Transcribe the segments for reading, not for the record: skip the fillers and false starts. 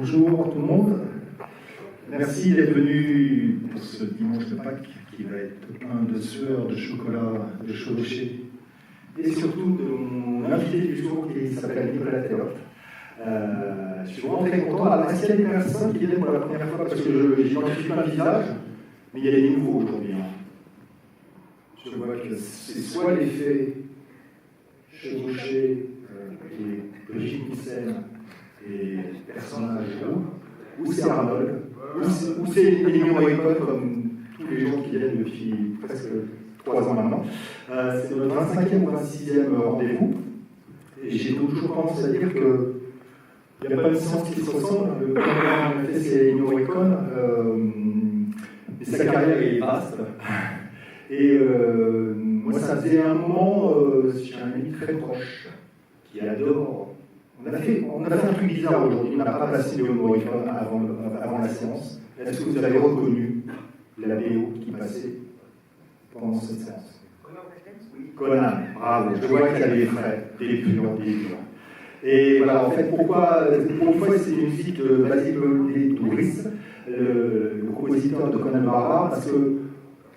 Bonjour tout le monde. Merci d'être venu pour ce dimanche de Pâques qui va être plein de sueur, de chocolat, de chevauché et surtout de mon invité du jour qui s'appelle Nicolas Théophile. Je suis vraiment très content. Alors, est-ce qu'il y a des personnes qui viennent pour la première fois parce que je n'identifie pas le visage, mais il y a des nouveaux aujourd'hui. Je vois que c'est soit l'effet chevauché et Brigitte Nielsen et personnages ou c'est Arnold, ou c'est Ennio Morricone comme tous les gens qui viennent depuis presque 3 ans maintenant. C'est notre 25e ou 26e rendez-vous. Et j'ai toujours tendance à dire qu'il n'y a pas de science qui se ressemble. Le premier en effet, c'est Ennio Morricone, mais sa carrière est vaste. Et moi, ça faisait un moment, j'ai un ami très proche qui adore. On a fait un truc bizarre aujourd'hui, on n'a pas passé Ennio Morricone avant la séance. Est-ce que vous avez reconnu la BO qui passait pendant cette séance? Conan, bravo, je vois qu'il y a des frais, des purs. Et voilà, en fait, pourquoi pour une fois, c'est une musique de Basil Douris, le compositeur de Conan le Barbare, parce que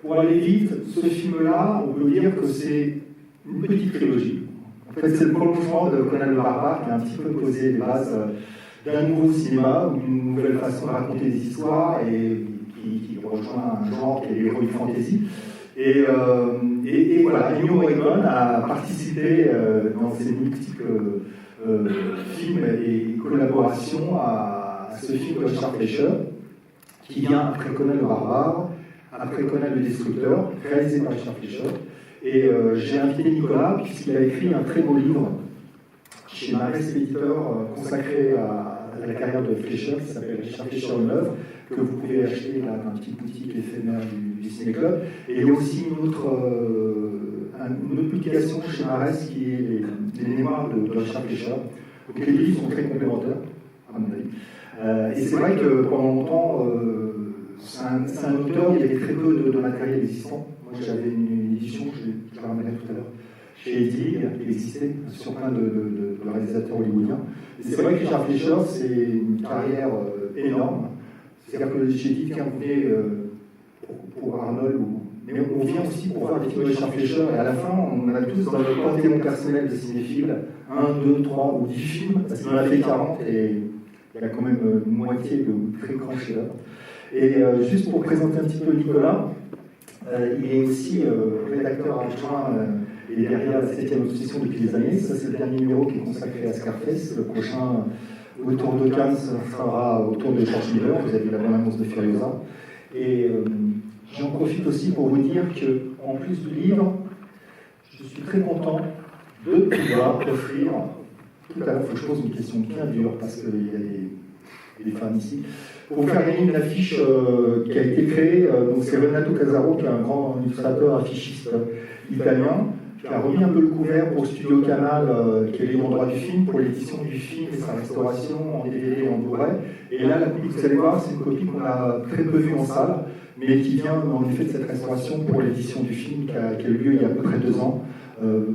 pour aller vite, ce film-là, on peut dire que c'est une petite trilogie. En fait, c'est le prolongement de Conan le Barbare qui a un petit peu posé les bases d'un nouveau cinéma ou d'une nouvelle façon de raconter des histoires et qui rejoint un genre qui est l'heroic fantasy. Et voilà, Ennio Morricone a participé dans ces multiples films et collaborations à ce film de Richard Fleischer qui vient après Conan le Barbare, après Conan le Destructeur, réalisé par Richard Fleischer. Et j'ai invité Nicolas, puisqu'il a écrit un très beau livre chez Marès Éditeur consacré à la carrière de Fleischer, qui s'appelle Richard Fleischer en œuvre, que vous pouvez acheter dans une petite boutique éphémère du Ciné-Club. Et il y a aussi une autre publication chez Marès qui est les mémoires de Richard Fleischer. Donc les livres sont très complémentaires, à mon avis. Et c'est vrai que pendant longtemps, c'est un auteur, il y avait très peu de matériel existant. Moi, j'avais une édition, je la ramènerai tout à l'heure, chez Eddig, qui existait sur plein de réalisateurs hollywoodiens. Et c'est vrai que Richard Fleischer, c'est une carrière énorme. C'est-à-dire que chez Eddig, on venait pour Arnold, mais on vient aussi pour voir des films de Richard Fleischer, et à la fin, on a tous dans le panthéon personnel de cinéphiles 1, 2, 3 ou 10 films, parce qu'il en a fait 40, et il y a quand même une moitié de très grands chefs-d'œuvre. Et juste pour présenter un petit peu Nicolas, il est aussi rédacteur adjoint et derrière la 7e obsession depuis des années. Ça, c'est le dernier numéro qui est consacré à Scarface. Le prochain, autour de Cannes, sera autour de George Miller. Vous avez vu la bande-annonce de Furiosa. Et j'en profite aussi pour vous dire qu'en plus du livre, je suis très content de pouvoir offrir. Tout à l'heure, il faut que je pose une question bien dure parce qu'il y a des fans ici. Pour vous faire gagner une affiche qui a été créée, donc c'est Renato Casaro, qui est un grand illustrateur affichiste italien, qui a remis un peu le couvert pour Studio Canal, qui est libre droit du film, pour l'édition du film et sa restauration en DVD et en Blu-ray. Et là, la copie que vous allez voir, c'est une copie qu'on a très peu vue en salle, mais qui vient en effet de cette restauration pour l'édition du film qui a eu lieu il y a à peu près 2 ans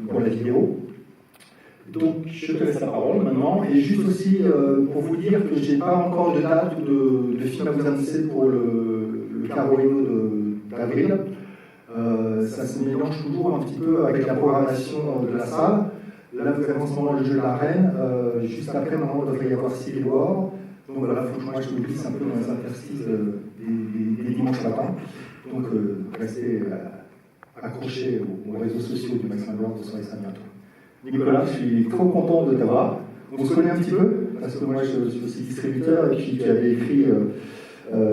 pour la vidéo. Donc, je te laisse la parole maintenant. Et juste aussi pour vous dire que je n'ai pas encore de date ou de film à vous annoncer pour le Carolino d'avril. Ça se mélange toujours un petit peu avec la programmation de la salle. Là, vous avez en ce moment le jeu de la Reine. Juste après, normalement, il devrait y avoir Civil War. Donc voilà, il faut que moi je me glisse un peu dans les interstices des dimanches matins. Donc, restez accrochés aux réseaux sociaux du Max Malheur, vous saurez ça bientôt. Nicolas, je suis trop content de t'avoir. On se connaît un petit peu, parce que moi je suis aussi distributeur, et puis tu avais écrit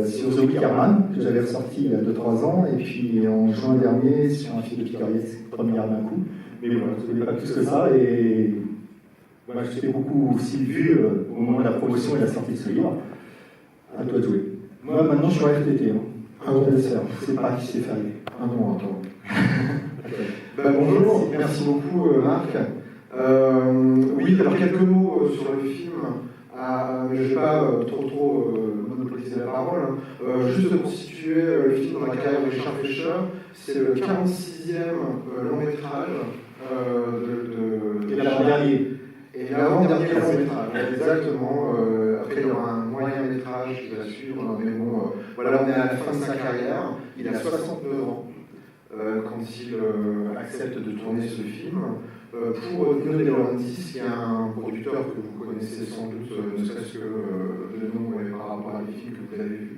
sur The Wickerman, que j'avais ressorti il y a 2-3 ans, et puis en juin dernier sur un film de Peter Yates, première d'un coup. Mais voilà, je ne connais pas plus que ça, et moi je t'ai beaucoup aussi vu au moment de la promotion et de la sortie de ce livre. À toi de jouer. Moi maintenant je suis en RTT, c'est pas qui s'est férié. Ah non, attends. Bonjour, merci beaucoup Marc. Oui, alors quelques mots sur le film, mais je ne vais pas trop monopoliser la parole. Juste pour situer le film dans la carrière de Richard Fleischer, c'est le 46e long métrage de l'an dernier. Et l'avant-dernier long métrage, exactement. Après, il y aura un moyen métrage qui va suivre, mais bon, voilà, on est à la fin de sa carrière. Il a 69 ans quand il accepte de tourner ce film pour Dino De Laurentiis, qui est un producteur que vous connaissez sans doute, ne serait-ce que de nom par rapport à des films que vous avez vus.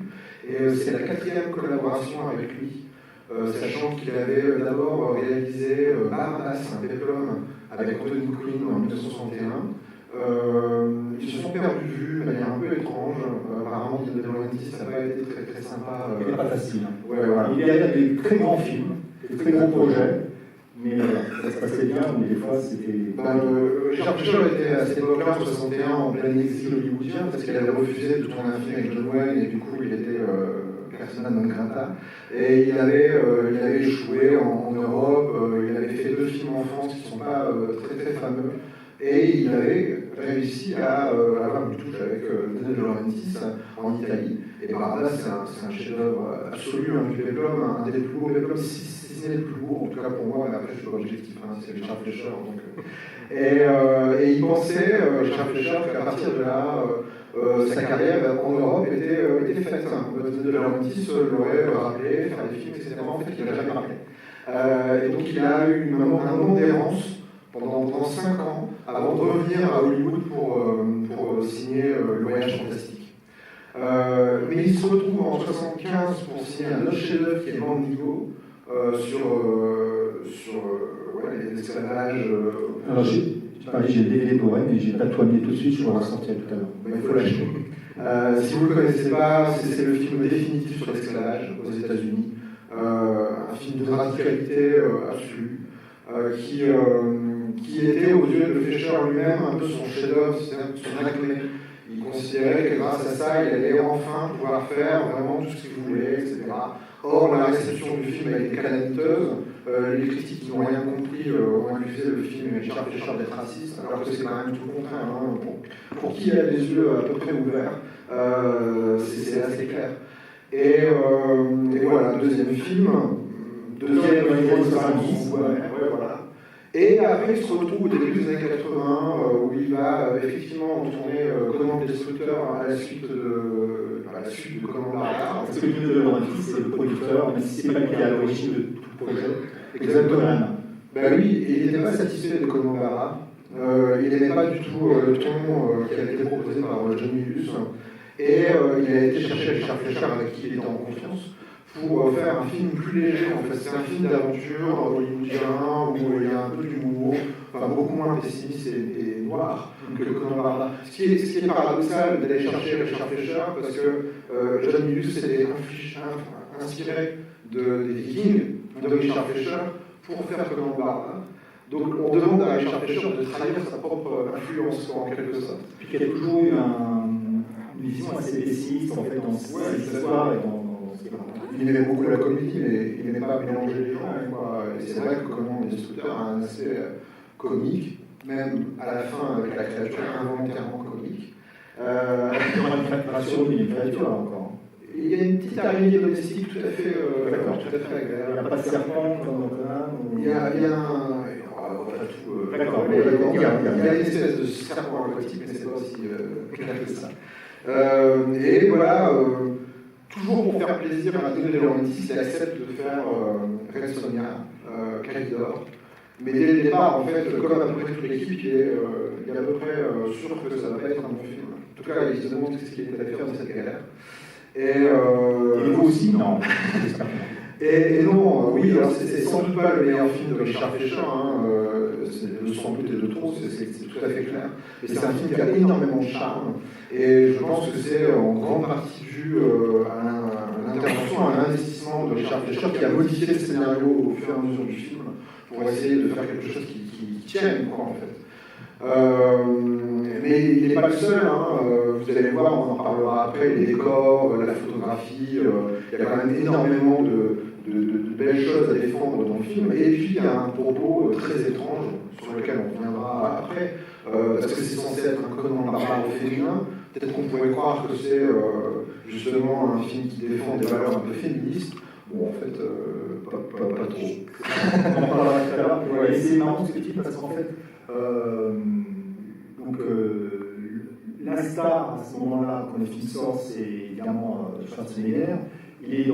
Et c'est la 4e collaboration avec lui. Sachant qu'il avait d'abord réalisé Barbasse, un péplum avec Anthony Quinn en 1961. Ils se sont perdus de vue de manière un peu étrange. Apparemment, De Laurentiis n'a pas été très très sympa. C'était pas facile. Ouais, voilà. Il y a des très grands films, des très gros projets, mais ça se passait bien, mais des fois c'était. Richard Fleischer était à cette époque-là, en 61, en plein exil hollywoodien, parce qu'il avait refusé de tourner un film avec John Wayne, et du coup il était persona non grata. Et il avait échoué en Europe, il avait fait 2 films en France qui ne sont pas très très fameux, et il avait réussi à avoir une touche avec Dino De Laurentiis en Italie. Et Barbasse, c'est un chef-d'œuvre absolu, du péplum, un des plus beaux péplums, si ce n'est le plus beau, en tout cas pour moi, mais après je ne suis pas objectif, c'est Richard Fleischer. Et il pensait, Richard Fleischer, qu'à partir de là, sa carrière en Europe était faite. Dino De Laurentiis l'aurait rappelé, faire des films, etc. En fait, il ne l'a jamais rappelé. Et donc il a eu un moment d'errance pendant 5 ans avant de revenir à Hollywood pour signer Le Voyage Fantastique. Mais il se retrouve en 1975 pour signer un autre chef-d'œuvre qui est Bandigo sur l'esclavage. Alors j'ai le DVD pour elle, mais j'ai pas tout amené tout de suite, je vais en sortir tout à l'heure. Il faut l'acheter. Si vous ne le connaissez pas, c'est le film définitif sur l'esclavage aux États-Unis. Un film de radicalité absolue qui était aux yeux de Fleischer lui-même un peu son chef-d'œuvre, son acmé. Il considérait que grâce à ça, il allait enfin pouvoir faire vraiment tout ce qu'il voulait, etc. Or, la réception du film a été calamiteuse. Les critiques qui n'ont rien compris ont accusé le film Richard Fleischer d'être raciste, alors que c'est quand même tout le contraire. Pour qui a les yeux à peu près ouverts, c'est assez clair. Et voilà, deuxième film. Deuxième dans les années 70. Voilà. Et après, il se retrouve au début des années 80, où il va effectivement tourner Conan le Destructeur à la suite de Conan Barbare. Parce que Dino De Laurentiis, c'est le producteur, mais c'est pas lui qui est à l'origine de tout le projet. Exactement. Ben lui, il n'était pas satisfait de Conan Barbare. Il n'aimait pas du tout le ton qui avait été proposé par John Milius. Et il a été chercher Richard Fleischer, avec qui il était en confiance, pour faire un film plus léger. En fait, c'est un film d'aventure hollywoodien où il y a un peu d'humour, enfin, beaucoup moins pessimiste et noir que Conan Barbare. Ce qui est paradoxal d'aller chercher Richard Fleischer, parce que John Milius s'était inspiré des Vikings de Richard Fleischer pour faire Conan Barbare. Donc on demande à Richard Fleischer de trahir sa propre influence en quelque sorte. Puis qu'il y a toujours eu une vision assez pessimiste en fait dans cette histoire et dans ce qu'il raconte. Il aimait beaucoup la comédie, mais il n'aimait pas mélanger les gens. Et c'est vrai que Conan le Destructeur a un aspect comique, même à la fin avec la créature involontairement comique. Il y aura une création d'une créature encore. Il y a une petite araignée domestique tout à fait agréable. Il n'y a pas de serpent comme dans Conan. Il y a un. D'accord, il y a une espèce de serpent aquatique, mais c'est pas aussi clair que ça. Et voilà, toujours pour faire plaisir à Dino De Laurentiis, il accepte de faire Red Sonja, Calidor. Mais dès le départ, en fait, comme à peu près toute l'équipe, il est à peu près sûr que ça ne va pas être un bon film. En tout cas, il se demande ce qu'il était à faire dans cette galère. Et vous aussi, non. Et non, oui, alors c'est sans doute pas le meilleur film de Richard Fleischer, le sans doute et de trop, c'est tout à fait clair. Mais c'est un film qui a énormément de charme, et je pense que c'est en grande partie dû à l'intervention, à l'investissement de Richard Fleischer qui a modifié le scénario au fur et à mesure du film pour essayer de faire quelque chose qui tienne, quoi, en fait. Mais il n'est pas le seul, vous allez voir, on en reparlera après, les décors, la photographie, il y a quand même énormément de belles choses à défendre dans le film, et puis il y a un propos très étrange, sur lequel on reviendra après, parce que c'est censé être un Conan Barbare au féminin, peut-être qu'on pourrait croire que c'est justement un film qui défend des valeurs un peu féministes. Bon, en fait, pas trop. On en parlera tout à l'heure. Et c'est marrant ce que tu dis, parce qu'en fait, Donc, la star, à ce moment-là, quand le film sort, c'est évidemment Schwarzenegger. Il est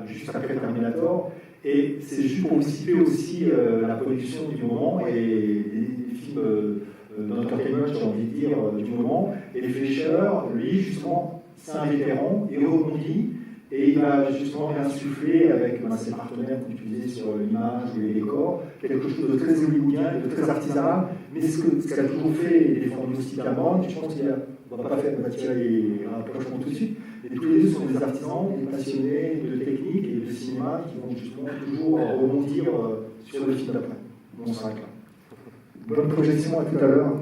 juste après Terminator. Et c'est juste pour vous situer aussi la production du moment et les films d'entertainment, j'ai envie de dire, du moment. Et Fleischer, lui, justement, c'est un vétéran, il rebondit et il va justement réinsuffler avec ses partenaires, comme tu disais, sur l'image ou les décors, quelque chose de très hollywoodien et de très artisanal, mais ce qu'elle a toujours fait et défendu aussi Cameron, je pense qu'on va pas tirer les rapprochements tout de suite, mais tous les deux sont des artisans, des passionnés de technique et de cinéma qui vont justement toujours rebondir sur le film d'après. Bon, ça là. Bonne projection, à tout à l'heure.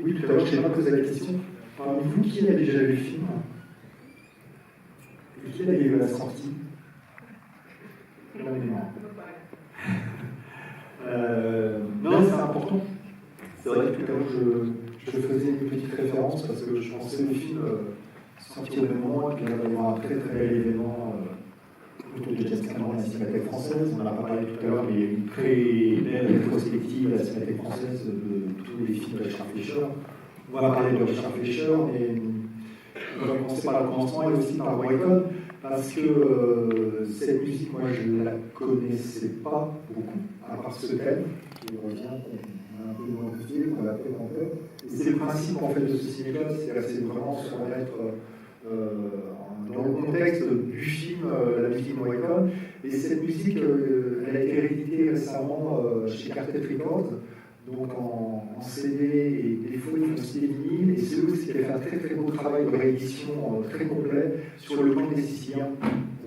Oui, tout à l'heure, je n'ai pas posé la question. Parmi vous, qui a déjà vu le film? Et qui l'a vu à la sortie? Non, c'est important. C'est vrai que tout à l'heure, je faisais une petite référence parce que je pensais au film sortir au même moment, et puis il va y avoir un très très bel événement autour de James Cameron, la Cinémathèque française. On en a pas parlé tout à l'heure, mais il y a une très belle rétrospective à la Cinémathèque française de tous les films de Richard Fleischer. On va parler de Richard Fleischer, mais on va commencer par le commencement et aussi par Morricone, parce que cette musique, moi, je ne la connaissais pas beaucoup, à part ce thème qui revient, qu'on a un peu modifié, qu'on a présenté. Et c'est le principe, en fait, de ce cinéma, c'est vraiment se remettre dans le contexte du film, la musique de Morricone. Et cette musique, elle a été rééditée récemment chez Quartet Records, donc en CD, et des fois ils font aussi des vinyles, et c'est eux qui avaient fait un très très beau travail de réédition très complet sur le plan des Siciliens,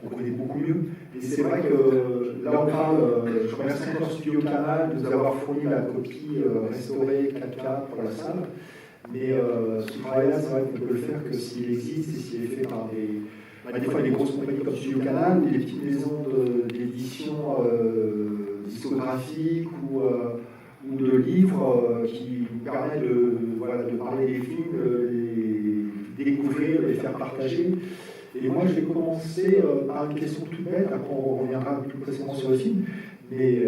on connaît beaucoup mieux. Et c'est vrai que là on parle, je remercie encore Studio Canal de nous avoir fourni la copie restaurée 4K pour la salle, mais ce travail-là, c'est vrai qu'on peut le faire que s'il existe et s'il est fait par des fois des grosses compagnies comme Studio Canal ou des petites maisons d'édition discographique ou de livres qui nous permettent de parler des films, les découvrir, les faire partager. Et moi, je vais commencer par une question toute bête, après on reviendra plus précisément sur le film, mais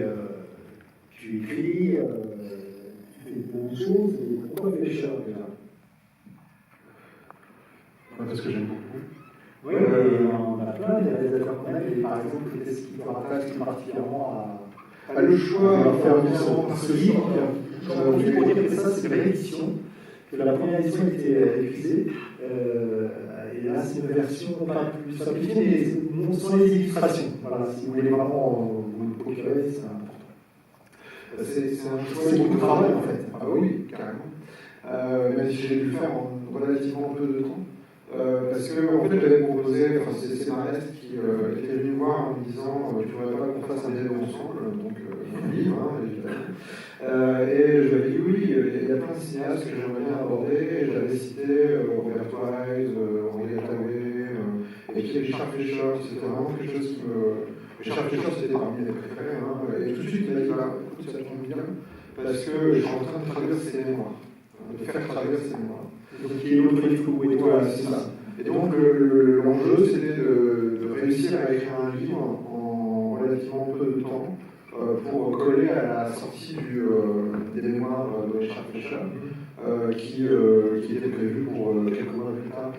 tu écris, tu fais beaucoup de choses, et pourquoi Fleischer déjà? Parce que j'aime beaucoup. Oui, mais on a plein de réalisateurs qu'on aime, et par exemple, qu'est-ce qui te rattache particulièrement à le choix de faire venir ce livre? J'en profite pour dire que ça, c'est une réédition, que la première édition était épuisée, et là, c'est une version pas plus simplifiée, mais sans les illustrations. Voilà, si vous voulez vraiment vous le procurer, c'est important. C'est beaucoup de travail, en fait. Ah oui, carrément. Mais j'ai dû le faire en relativement peu de temps. Parce que en fait j'avais proposé, c'est scénariste qui était venu me voir en me disant tu ne voudrais pas qu'on fasse un débat ensemble, donc un livre, évidemment. Et je lui avais dit oui, il y a plein de cinéastes que j'aimerais bien aborder, et j'avais cité Robert Wise, Henri Hathaway, et puis Richard Fleischer, c'était vraiment quelque chose qui me... Richard Fleischer c'était parmi mes préférés, et tout de suite il m'a dit voilà, écoute, ça tombe bien, parce que je suis en train de traduire ses mémoires, de faire traduire ses mémoires. Donc, il y a une autre livre où voilà, c'est ça. Et donc, l'enjeu, c'était de réussir à écrire un livre en relativement peu de temps pour coller à la sortie des mémoires de Richard Fleischer, qui était prévue pour quelques mois plus tard.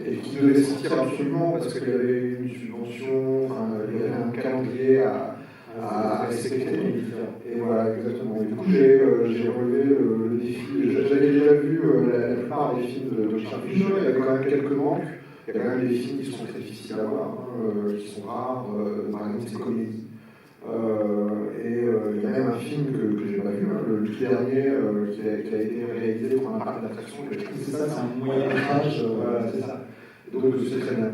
Et qui devait sortir absolument parce qu'il y avait une subvention, il y avait un calendrier à respecter. Et voilà, exactement. Et du coup, j'ai relevé le défi. J'avais déjà vu la plupart des films de Richard Fleischer. Il y avait quand même quelques manques. Il y a quand même des films qui sont très difficiles à voir, qui sont rares. Par exemple, c'est comédie. Il y a même un film que je n'ai pas vu, le tout dernier, qui a été réalisé pour un parc d'attractions. C'est ça, c'est un moyen métrage. Voilà, c'est ça. Donc c'est très bien.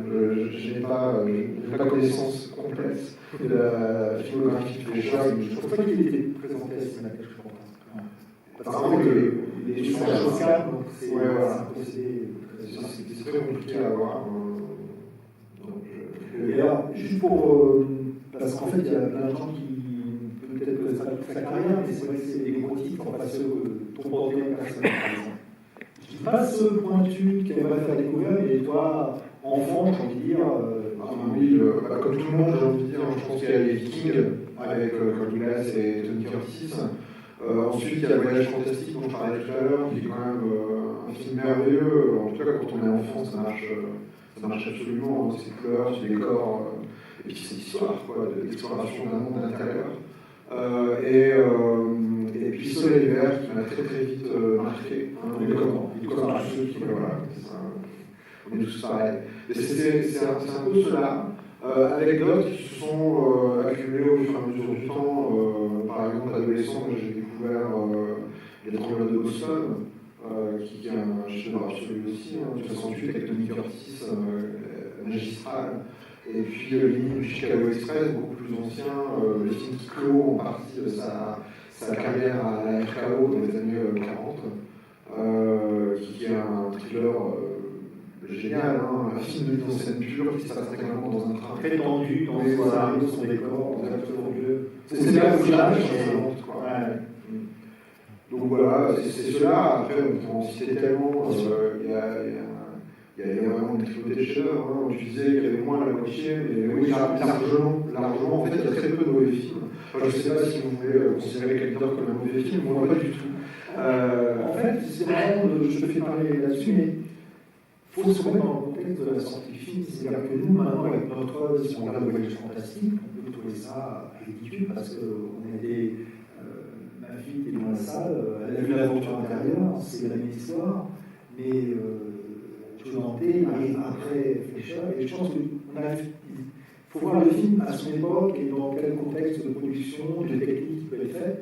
Je n'ai pas connaissance complète de la filmographie de Fleischer. Je ne pense pas qu'il était présenté à la Cinémathèque, je crois. Par contre, des choses calmes, donc c'est voilà. un procédé. C'est très compliqué à voir. Et alors, juste pour. Parce qu'en fait, il y a plein de gens qui. Peut-être que ça va toute sa carrière, mais c'est vrai que c'est des gros titres, enfin ceux ton portrait personnel, par exemple. Je dis pas ceux pointus qui aimeraient faire découvrir, mais toi, enfant, j'ai envie de dire. Oui, comme tout le monde, j'ai envie de dire, je pense qu'il y a les Vikings avec Kirk Douglas et Tony Curtis. Ensuite, il y a le Voyage fantastique dont je parlais tout à l'heure, qui est quand même un film merveilleux. En tout cas, quand on est enfant, ça marche absolument. Ses couleurs, ses décors, et puis cette histoire d'exploration d'un monde intérieur. Et puis Soleil Vert, qui m'a très très vite marqué. Comme tous ceux qui, voilà, on est tous pareils. Et c'est un peu cela, avec d'autres qui se sont accumulés au fur et à mesure du temps. Par exemple, adolescent, j'ai découvert Les Tremblements de Boston, qui est un chef-d'œuvre absolu aussi, hein, 68 avec Tony Curtis, magistral. Et puis L'énigme du Chicago Express, beaucoup plus ancien, le film qui clôt en partie sa carrière à la RKO dans les années 40, qui est un thriller génial, hein, un film de mise en scène pure qui se passe régulièrement dans un train. Très tendu, dans les scénarios, son décor, exactement. C'est là où j'arrive. Donc voilà, c'est cela. Après, on peut en citer tellement. Il y a vraiment des trilogies de chefs-d'œuvre. Hein. Tu disais qu'il y avait moins la moitié, mais oui, largement. En fait, il y a très peu de mauvais films. Enfin, je ne sais pas si vous voulez considérer Calder comme un mauvais film, moi pas du tout. En fait, c'est vraiment, je te fais parler là-dessus, mais il faut se remettre dans le contexte de la sortie du film. C'est-à-dire que nous, maintenant, avec notre œuvre, si on regarde le Voyage fantastique, on peut trouver ça ridicule parce qu'on était. Ma fille était dans la salle, elle a vu l'aventure intérieure, c'est la même histoire, mais Dante arrive après Fleischer, et je pense qu'il faut voir le film à son époque et dans quel contexte de production, de technique qui peut être fait.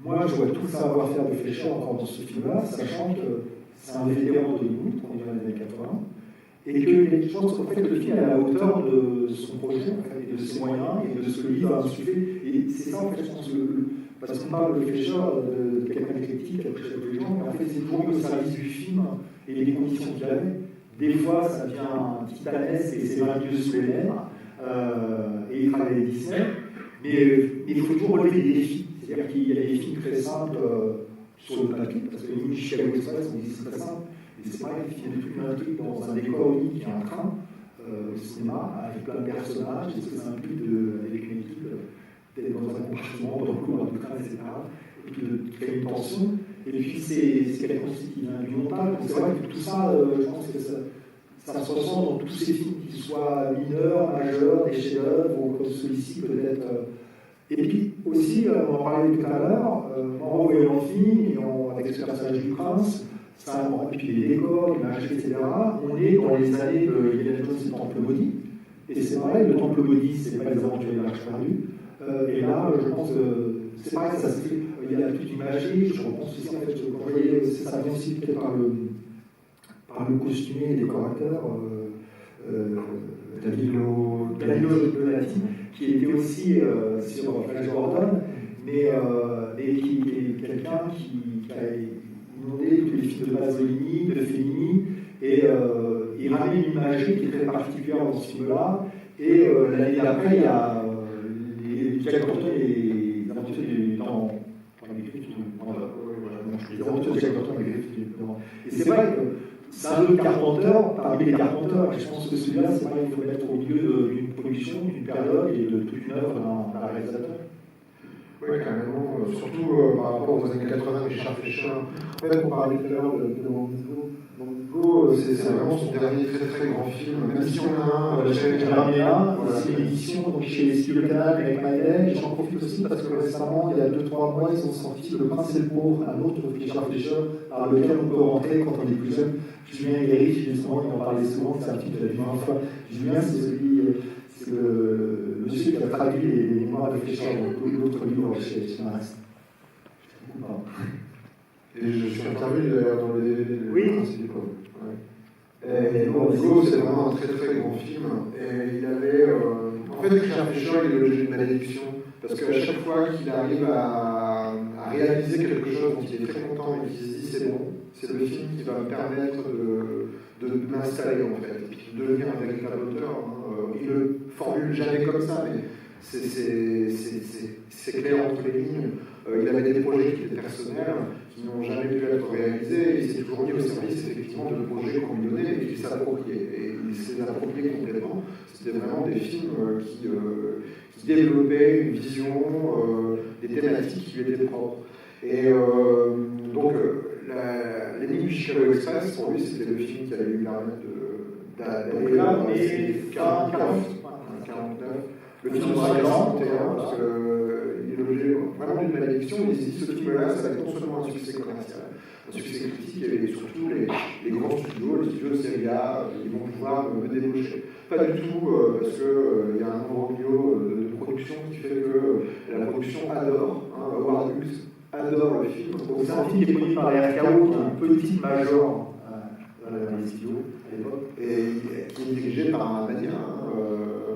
Moi, je vois tout le savoir-faire de Fleischer encore dans ce film-là, sachant que c'est un vétéran de Hollywood, on est dans les années 80, et que je pense qu'en fait, le film est à la hauteur de son projet, en fait, et de ses moyens, et de ce que lui va insuffler. Et c'est ça, en fait, je pense, parce qu'on parle de Fleischer, de quelqu'un d'éclectique, qui a touché à tous les gens, mais en fait, c'est toujours le service du film et les conditions qu'il avait. Des fois, ça devient titanesque et c'est vaincu sous les lèvres, et il travaille avec Disney, mais il faut toujours relever des défis. C'est-à-dire qu'il y a des films très simples sur le papier, parce que les Chicago Express, on dit c'est très simple, et c'est pareil, il y a toute une intrigue dans un décor unique qui est un train au cinéma, avec plein de personnages, et ce que ça implique avec une équipe d'être dans un compartiment, dans le couloir du train, etc., et puis de créer une tension. Et puis c'est quelque chose qui vient du montage, donc c'est vrai que tout ça, je pense que ça se ressent dans tous ces films, qu'ils soient mineurs, majeurs, des chefs-d'œuvre, ou comme celui-ci peut-être. Et puis aussi, on en parlait tout à l'heure, en revoyant le film, avec ce personnage du prince, et puis les décors, l'imagerie, etc., on est dans les années de Indiana Jones et le Temple Maudit. Et c'est pareil, le Temple Maudit, c'est pas les aventures de l'Arche perdue. Et là, je pense que c'est pareil, ça se fait. Il y a toute l'imagerie, je repense aussi, en fait, quand je voyais, ça vient aussi peut-être par le costumier et le décorateur, Danilo Donati, qui était aussi sur Flash Gordon, mais qui est quelqu'un qui a inondé tous les films de Pasolini, de Fellini, et il ramène une imagerie qui est très particulière dans ce film-là. Et l'année d'après, il y a Jack Burton et les aventures du temps. Les aventures de Jack Burton et les griffes du temps. Et c'est vrai que c'est un jeu de Carpenter parmi les Carpenters. Et je pense que celui-là, c'est vrai qu'il faut le mettre au milieu d'une production, d'une période et de toute une œuvre d'un réalisateur. Oui, carrément. Surtout par rapport aux années 80 avec Richard Fleischer. En fait, on parlait tout à l'heure de Mandigo. Mandigo, c'est vraiment son dernier très très grand film. Même si on a un, c'est l'édition chez Studio Canal avec Maïden. J'en profite aussi parce que récemment, il y a 2-3 mois, ils ont sorti Le Prince et le Pauvre, un autre Richard Fleischer, par lequel on peut rentrer quand on est plus jeune. Julien Guéry, justement, il en parlait souvent, c'est un film que j'avais vu 20 fois. Julien, c'est le monsieur qui a traduit les mémoires de Fleischer dans l'autre livre chez Marx. Et je suis intervenu d'ailleurs dans le DVD de Oui. Prince et du Pauvre. Et Mandigo, c'est vraiment un très très grand film. Et il avait. En fait, Richard Fleischer, il est l'objet d'une malédiction. Parce qu'à chaque fois qu'il arrive à a réalisé quelque chose dont il est très content et qui se dit c'est bon, c'est le film qui va me permettre de m'installer en fait, et puis de devenir un véritable auteur. Hein. Il ne le formule jamais comme ça, mais c'est clair entre les lignes. Il avait des projets qui étaient personnels, qui n'ont jamais pu être réalisés, et il s'est toujours mis au service effectivement de projets qu'on lui donnait et qu'il s'appropriait. Et il s'est approprié complètement. C'était vraiment des films qui développaient une vision, des thématiques qui lui étaient propres. Et donc, l'énigme du Chicago Express, pour lui, c'était le film qui allait lui permettre d'aller là, et 49. Le film sera 41, parce qu'il est l'objet vraiment d'une malédiction. Il se dit ce film-là, ça va être non seulement un succès commercial, un succès critique, et surtout les grands studios, les studios de série A, ils vont pouvoir me débaucher. Pas du tout, parce qu'il y a un imbroglio de production qui fait que la production adore, hein, Howard Hughes adore le film. C'est un film qui est produit par la RKO, qui est une petite major dans les studios à l'époque, et qui est dirigé par un Manien,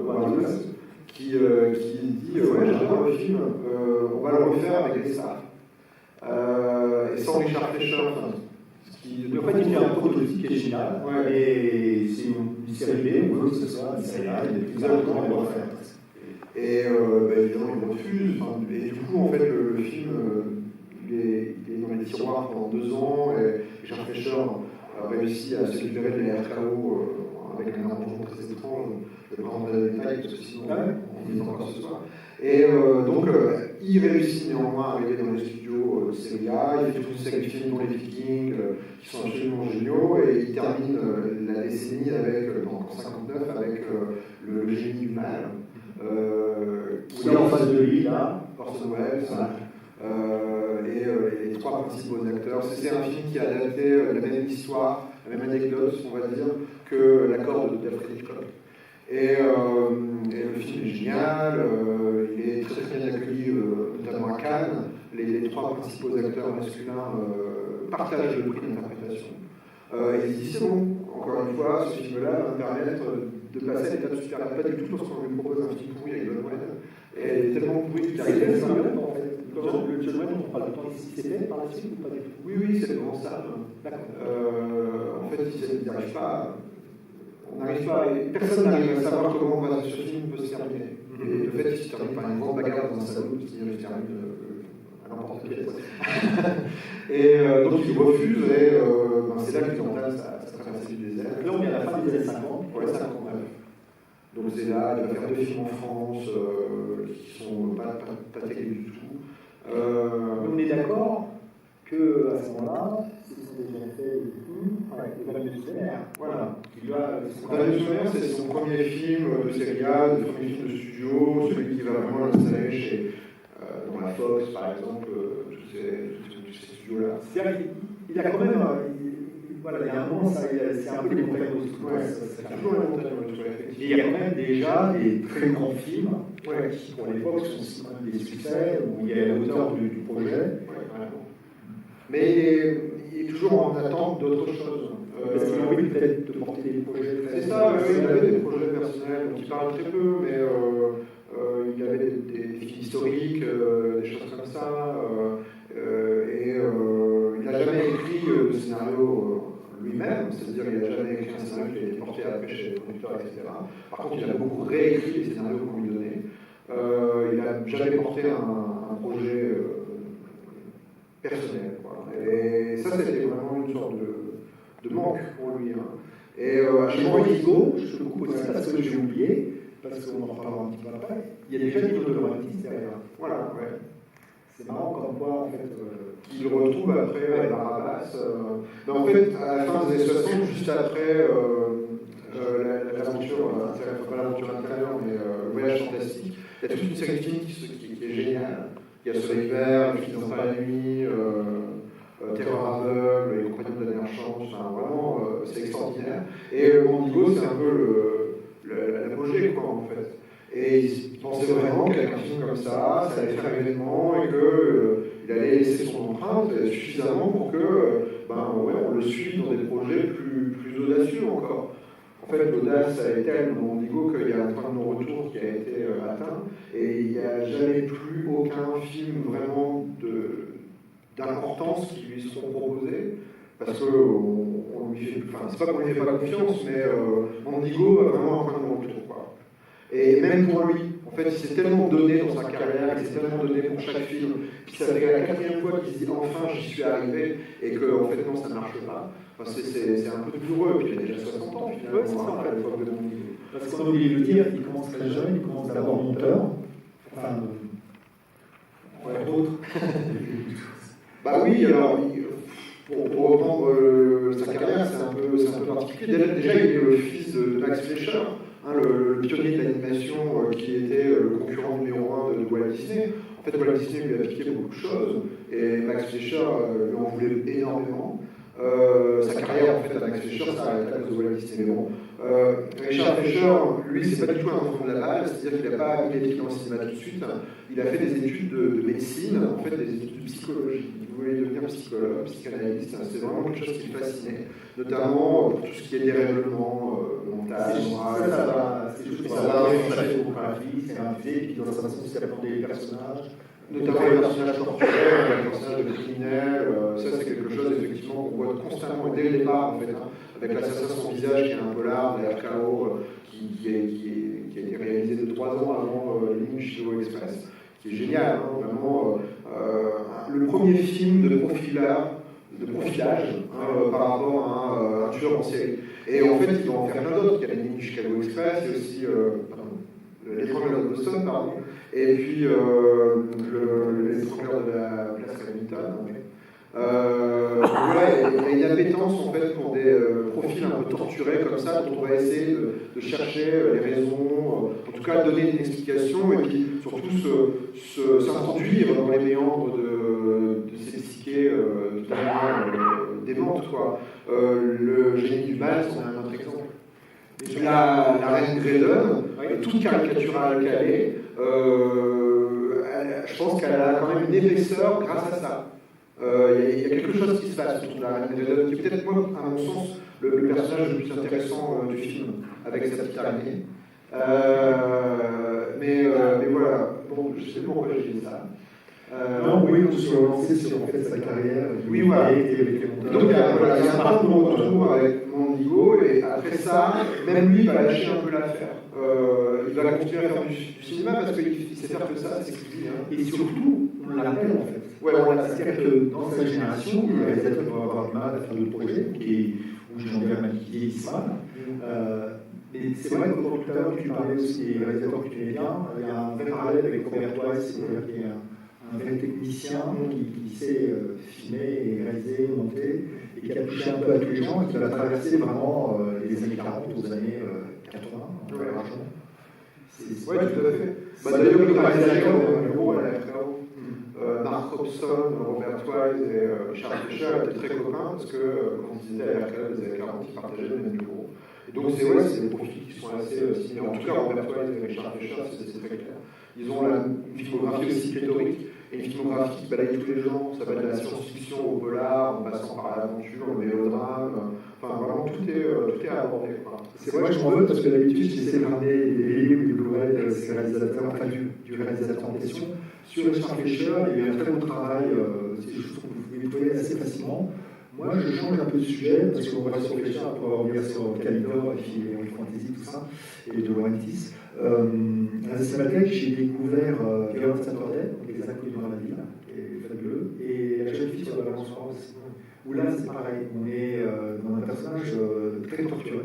Howard Hughes, qui dit ouais, j'adore le film, on va le refaire avec des stars. Et sans Richard Fleischer. En fait, il fait un prototype qui est génial, ouais. Et c'est une série B, on veut que ce soit une série A, il est plus important de refaire. Et évidemment, il refuse. Et du coup, en fait, le film, il est dans les tiroirs pendant 2 ans, et Richard Fleischer a réussi à se libérer de la RKO avec un arrangement très étrange. Je vais pas rentrer dans les détails, parce que sinon, on y est encore ce soir. Et donc, il réussit néanmoins à arriver dans les studios de série A, il fait toute une série de films dont les Vikings, qui sont absolument géniaux, et il termine la décennie en 59 avec le génie du mal. Qui est en face de lui, là, Orson Welles, et les 3 principaux acteurs. C'est un film qui a adapté la même histoire, la même anecdote, on va dire, que L'accord d'Alfred Hitchcock. Et le film est génial, il est très très bien accueilli, notamment à Cannes. Les 3 principaux acteurs masculins partagent le prix d'interprétation. Et il dit c'est bon, encore une fois, ce film-là va me permettre de passer à l'état de super, pas du tout lorsqu'on lui propose un film pourri avec John Wayne. Et elle est tellement pourrie qu'il arrive à John Wayne, en fait. Le John Wayne, on parle de temps ici, c'était par la suite ou pas du tout? Oui, c'est le grand Sam. En fait, il n'y arrive pas. On n'arrive pas, personne n'arrive à savoir comment ce film peut se terminer. Et le fait qu'il se termine par une grande bagarre dans un salon, qui se termine à n'importe quel point. Et donc il refuse, et c'est là qu'il entame sa traversée du désert. Là, on est à la fin des années 50. Ouais, 59. Donc c'est là, il va faire 2 films en France qui sont pas terribles du tout. On est d'accord qu'à ce moment-là, c'est ce que j'ai fait le film, le fameux missionnaire. Voilà. Le missionnaire, c'est son premier film de série A, le premier film de studio, celui qui va vraiment l'installer chez dans la Fox, par exemple, tous ces studios-là. Il a quand même, il y a un moment, c'est un peu les montagnes russes. C'est toujours les montagnes russes, et il y a quand même déjà des très grands films qui, pour l'époque, sont quand même des succès, où il y a la hauteur du projet. Mais il est toujours en attente d'autre chose. Est-ce qu'il a envie peut-être de porter des projets? C'est ça, il avait des projets personnels dont il parle très peu, mais il avait des films historiques, des choses comme ça, et il n'a jamais écrit de scénario lui-même, c'est-à-dire qu'il n'a jamais écrit un scénario qui a été porté après chez les producteurs, etc. Par contre, il a beaucoup réécrit les scénarios qu'on lui donnait. Il n'a jamais porté un projet personnel. Quoi. Et ça, c'était vraiment une sorte de manque pour lui. Hein. Et chez Moïgo, je te coupe aussi parce que j'ai oublié, parce qu'on en reparlera un petit peu après, il y a déjà Dino De Laurentiis derrière. Voilà, ouais. C'est marrant comme quoi, en fait. Il le retrouve après avec Barabas. Mais en fait, à la fin des années 60, juste après l'aventure, pas l'aventure intérieure, mais le voyage fantastique, il y a toute une série de films qui est géniale. Il y a Soleil Vert, Le Fils dans la nuit, Terreur aveugle, Les Compagnons de la dernière chance, enfin, vraiment, c'est extraordinaire. Et Mandigo, c'est un peu l'apogée, quoi, en fait. Et il pensait vraiment qu'avec un film comme ça allait faire un événement et qu'il allait laisser son empreinte suffisamment pour que, on le suive dans des projets plus audacieux encore. En fait, l'audace est telle dans Mandigo qu'il y a un point de non-retour qui a été atteint et il n'y a jamais plus aucun film vraiment d'importance qui lui seront proposées, parce que c'est pas qu'on lui fait pas confiance, mais Mandigo a vraiment un point de retour, quoi. Et même pour lui, en fait, il s'est tellement donné dans sa carrière, il s'est tellement donné pour chaque film, puis ça fait la 4e fois qu'il se dit enfin j'y suis arrivé, et que en fait non, ça ne marche pas. Enfin, c'est un peu douloureux, et puis il a déjà 60 ans finalement, ouais, c'est ça, à l'époque de Mandigo. Parce qu'on a oublié de le dire, il commence très jeune, il commence d'abord monteur, enfin, d'autres. Bah oui, alors, pour reprendre sa carrière, c'est un peu particulier. Déjà, il est le fils de Max Fleischer, hein, le pionnier de l'animation qui était le concurrent numéro 1 de Walt Disney. En fait, Walt Disney lui a piqué beaucoup de choses, et Max Fleischer lui en voulait énormément. Sa carrière, en fait, à Max Fleischer, ça arrête à cause de Walt Disney. Mais bon, Richard Fleischer, lui, c'est pas du tout un enfant de la balle, c'est-à-dire qu'il n'a pas été dans le cinéma tout de suite. Il a fait des études de médecine, en fait, des études de psychologie. Il voulait devenir psychologue, psychanalyste, c'est vraiment quelque chose qui le fascinait, notamment pour tout ce qui est dérèglement mental, moral. C'est juste pour savoir sa géographie, c'est un fait, puis dans sa façon de s'aborder les personnages. Notamment les personnages torturés, les personnages de criminels, ça c'est quelque chose effectivement qu'on voit constamment dès le départ en fait, hein, avec l'assassin sans visage qui est un polar de RKO qui a été réalisé de 3 ans avant Ligne Chicago Express, qui est génial, hein, vraiment le premier film de profilage par rapport à un tueur en série. Et en fait ils vont en faire plein d'autres, il y a la Ligne Chicago Express, il y a aussi l'étrangleur de Boston, pardon. Et puis l'étrangleur de la place Remington. Voilà, il y a une appétence en fait pour des profils un peu torturés comme ça, dont on va essayer de chercher les raisons, en tout cas donner une explication, et puis surtout s'introduire dans les méandres de ces psychés totalement démentes, quoi. Le génie du mal, c'est un autre exemple. La reine Graydon, toute caricaturale qu'elle est, je pense qu'elle a quand même une épaisseur grâce à ça. Il y a quelque chose qui se passe autour de la reine Graydon, qui est peut-être, moi, à mon sens, le personnage le plus intéressant du film, avec sa petite araignée. Mais voilà, bon, je sais pourquoi j'ai dit ça. Non, oui, on se lancer sur en fait, sa carrière. Oui, voilà. Donc, il y a un parcours de retour avec Mandigo, et après ça, même lui va lâcher un peu l'affaire. Il va continuer à faire du cinéma parce qu'il sait faire que ça, c'est ce qu'il dit. Hein. Et surtout, on l'appelle en fait. Ouais, c'est-à-dire que dans sa génération, il y a des réalisateurs qui vont avoir du mal à faire d'autres projets, où Jean-Pierre Maquillé, Isman. Mais c'est vrai que tout à l'heure, tu parlais aussi des réalisateurs que tu aimais bien. Il y a un vrai parallèle avec Robert Wise, c'est-à-dire qu'il y a un vrai technicien qui sait filmer et réaliser, monter, et qui a touché un peu à tous les gens, et qui va traverser vraiment les années 40 aux années 80, largement. Oui, tout à fait. D'ailleurs, le réalisateur de bureau à la RKO, Mark Robson, Robert Wise et Richard Fleischer étaient très copains parce que quand ils étaient à la RKO des années 40, ils partageaient le même bureau. Et donc, c'est des profils qui sont assez similaires. En tout cas, Robert Wise et Richard Fleischer, c'est très clair. Ils ont une filmographie aussi pléthorique, et une filmographie qui balaye tous les genres. Ça va de la science-fiction au polar, en passant par l'aventure, le mélodrame. Enfin, vraiment, tout est abordé. C'est vrai que je m'en veux parce que d'habitude, j'essaie de ramener des vidéos ou des Blu-ray de réalisateurs, enfin du réalisateur en question. Sur Richard Fleischer, il y a eu un très bon travail, c'est des choses que vous pouvez trouver assez facilement. Moi, je change un peu de sujet parce qu'on va sur Fleischer pour revenir sur Calidor et puis Henry Fantasy, tout ça, et de Laurentiis. À la Cinémathèque, j'ai découvert Violence Saturday, Les Inconnus dans la ville, qui est fabuleux, et La jeune fille sur la balançoire aussi. Où là, c'est pareil, on est dans un personnage très torturé,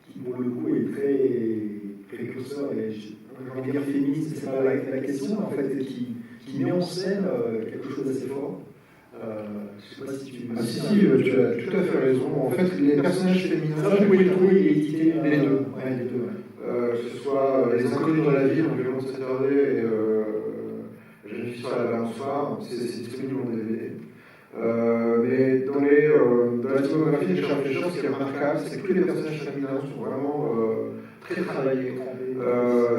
qui pour le coup est très précurseur, et j'ai envie de dire féministe, c'est pas la question, en fait, qui met en scène quelque chose d'assez fort. Je ne sais pas si tu... si, tu as tout à fait raison. En fait, les personnages féminins, vous pouvez le trouver, il est édité, les deux. Ouais, les deux, ouais. Que ce soit Les Inconnus dans la ville, en Violence Saturday, et La jeune fille sur la balançoire, c'est disponible en DVD. Mais dans la filmographie de Richard Fleischer, ce qui est remarquable, c'est que tous les personnages féminins sont vraiment très travaillés.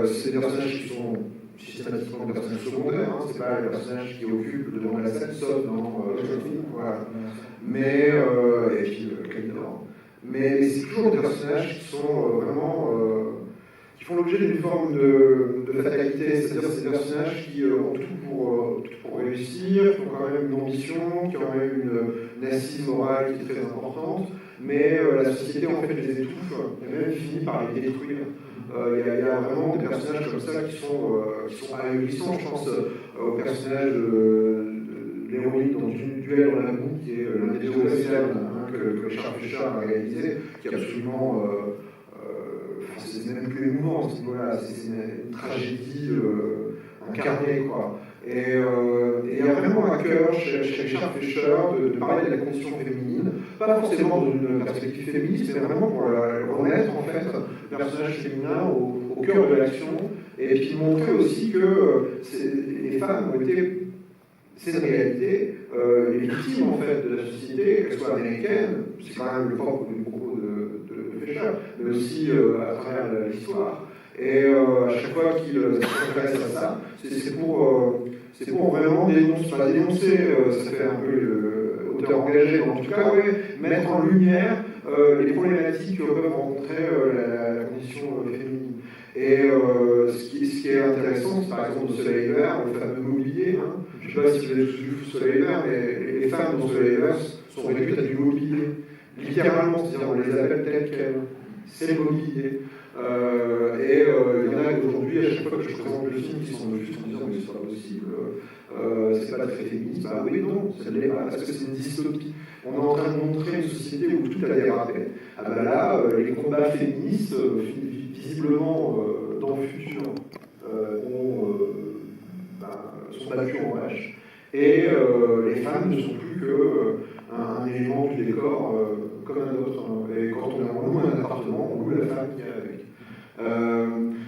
C'est des personnages qui sont systématiquement des personnages secondaires, hein, c'est pas les personnages qui occupent le devant de la scène, sauf dans voilà. Mais, et puis Calidor. Mais c'est toujours des personnages qui sont vraiment qui font l'objet d'une forme de fatalité, c'est-à-dire c'est des personnages qui ont tout pour réussir, qui ont quand même une ambition, qui ont quand même une assise morale qui est très importante, mais la société en fait les étouffe et même finit par les détruire. Il y a vraiment des personnages comme ça qui sont ahurissants. Je pense au personnage de l'héroïne dans une duel dans la boue, qui est l'un des deux westerns que Richard Fisher a réalisé, qui est absolument. C'est même plus émouvant, c'est une tragédie incarnée, quoi. Et il y a vraiment à cœur chez Richard Fisher de parler de la condition féminine, pas forcément dans une perspective féministe, mais vraiment pour remettre en fait le personnage féminin au cœur de l'action, et puis montrer aussi que les femmes ont été, c'est une réalité, les victimes en fait de la société, qu'elles soient américaines, c'est quand même le propre du propos de Fisher, mais aussi à travers l'histoire. Et à chaque fois qu'il s'intéresse à ça, c'est pour vraiment dénoncer, ça fait un peu auteur engagé, mais en tout cas, mettre en lumière les problématiques que peuvent rencontrer la condition féminine. Et ce qui est intéressant, c'est par exemple au Soleil Vert, le fameux mobilier. Je ne sais pas si vous avez tous vu Soleil Vert, mais les femmes dans Soleil Vert sont réduites à du mobilier. Littéralement, c'est-à-dire on les appelle telles quelles. C'est le mobilier. Et il y en a aujourd'hui, à chaque fois que je présente le film, qui sont juste en disant mais c'est pas possible, c'est pas très féministe. Bah oui, non, ça ne l'est pas, parce que c'est une dystopie. On est en train de montrer une société où tout a dérapé. Ah bah là, les combats féministes, visiblement, dans le futur, sont battus en vache. Et les femmes ne sont plus qu'un élément du décor comme un autre. Et quand on loue un appartement, on loue la femme qui est avec.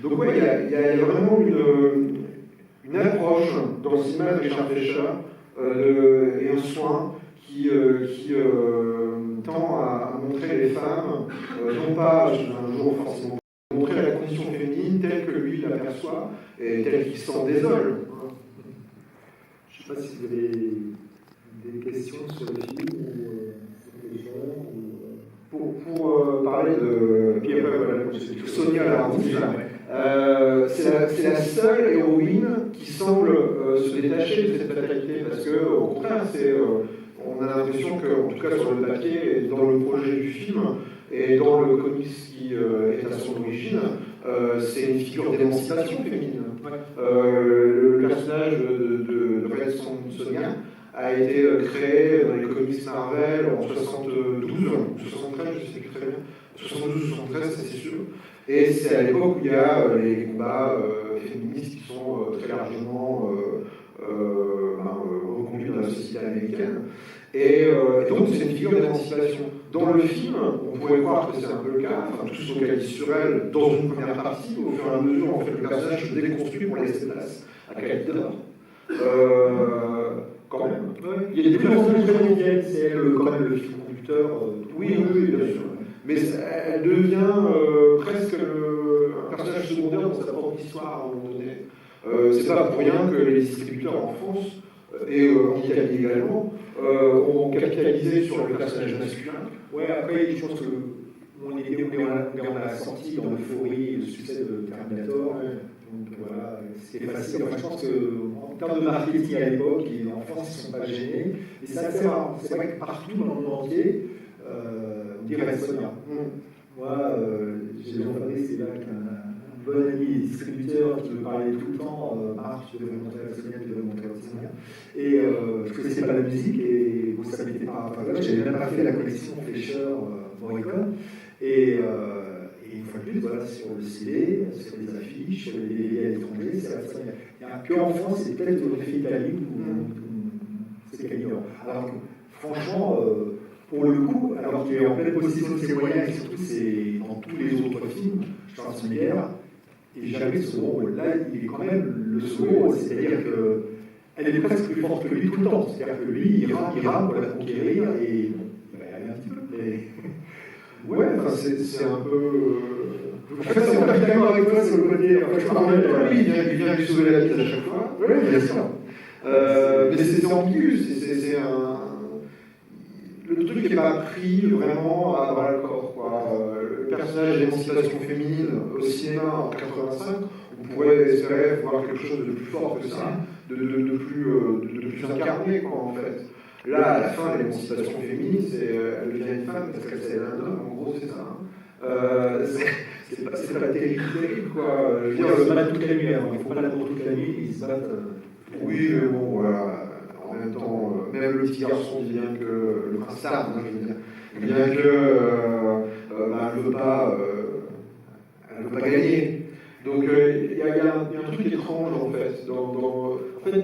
Donc ouais, il y a vraiment une approche dans le cinéma de Richard Fisher et un soin qui tend à montrer les femmes, non pas sous un jour forcément, montrer la condition féminine telle que lui l'aperçoit et telle qu'il s'en désole. Je ne sais pas si vous avez des questions sur le film pour parler de. Puis après, voilà, Sonia la rouge. C'est la seule héroïne qui semble se détacher de cette fatalité, parce que, au contraire, on a l'impression que, en tout cas sur le papier, et dans le projet du film, et dans le comics qui est à son origine, c'est une figure d'émancipation féminine. Le personnage de Red Sonja a été créé dans les comics Marvel en 72 ou 73, je ne sais plus très bien, 72 ou 73, c'est sûr. Et c'est à l'époque où il y a les combats féministes qui sont très largement reconduits dans la société américaine. Et donc c'est une figure d'émancipation. Dans le film, on pourrait croire que c'est un peu le cas, tout se focalise sur elle dans une première partie, au fur et à mesure, en fait, le personnage se déconstruit pour laisser place à Calidor. Quand même. Ouais. Il y a des personnages très mignonnes, c'est elle, quand même le fil conducteur. Oui, bien sûr. Mais elle devient presque un personnage secondaire dans sa propre histoire à un moment donné. C'est pas pour rien que les distributeurs en France, et en Italie également, ont capitalisé sur le personnage masculin. Ouais, après, je pense que on a senti dans l'euphorie le succès de Terminator. Donc voilà, c'était facile. Enfin, je pense qu'en termes de marketing à l'époque, et en France, ils ne sont pas gênés. Et c'est assez rare. C'est vrai que partout dans le monde entier, on dit Red Sonja. Moi, j'ai déjà parlé, c'est là qu'un bon ami et distributeur qui me parlait tout le temps, Marc, tu devrais montrer Red Sonja, tu devrais montrer Red Sonja. Et je ne connaissais pas la musique, et vous savez pas. Enfin, j'avais même pas fait la collection Fisher Morricone. Et une fois de plus, voilà, sur le CD, sur les affiches, sur les DVD à l'étranger, c'est Red Sonja. Il n'y a que en France, c'est peut-être le fait Italie où c'est Calidor. Alors que, franchement, pour le coup, alors qu'il est en pleine possession de ses moyens, et surtout c'est dans tous les autres films, Schwarzenegger, et jamais ce second rôle. Là, il est quand même le second rôle, c'est-à-dire qu'elle est presque plus forte que lui tout le temps. C'est-à-dire que lui, il rame pour la conquérir, et bon, il va y aller un petit peu, mais... Ouais, enfin, c'est un peu. En fait, c'est pas d'accord avec toi sur le côté. Oui, il vient lui sauver la vie à chaque fois. Oui, bien sûr. Mais c'est ambigu, c'est un. Le truc n'est pas pris vraiment à bras le corps, quoi. Le personnage personnages d'émancipation féminine au cinéma en 85, on pourrait espérer voir quelque chose de plus fort que ça, de plus incarné, quoi, en fait. Là, à la fin, l'émancipation féminine, elle devient une femme parce qu'elle s'est un homme, en gros, c'est ça. C'est pas terrible, quoi. Je veux dire, Ils se battent toute la nuit, il ne faut pas l'attendre toute la nuit, ils se battent. oui, mais bon, voilà. En même temps, même le petit garçon dit bien que le prince Tarn, hein, je veux dire, bien que elle veut pas gagner. Donc il y a un truc étrange en fait. En fait,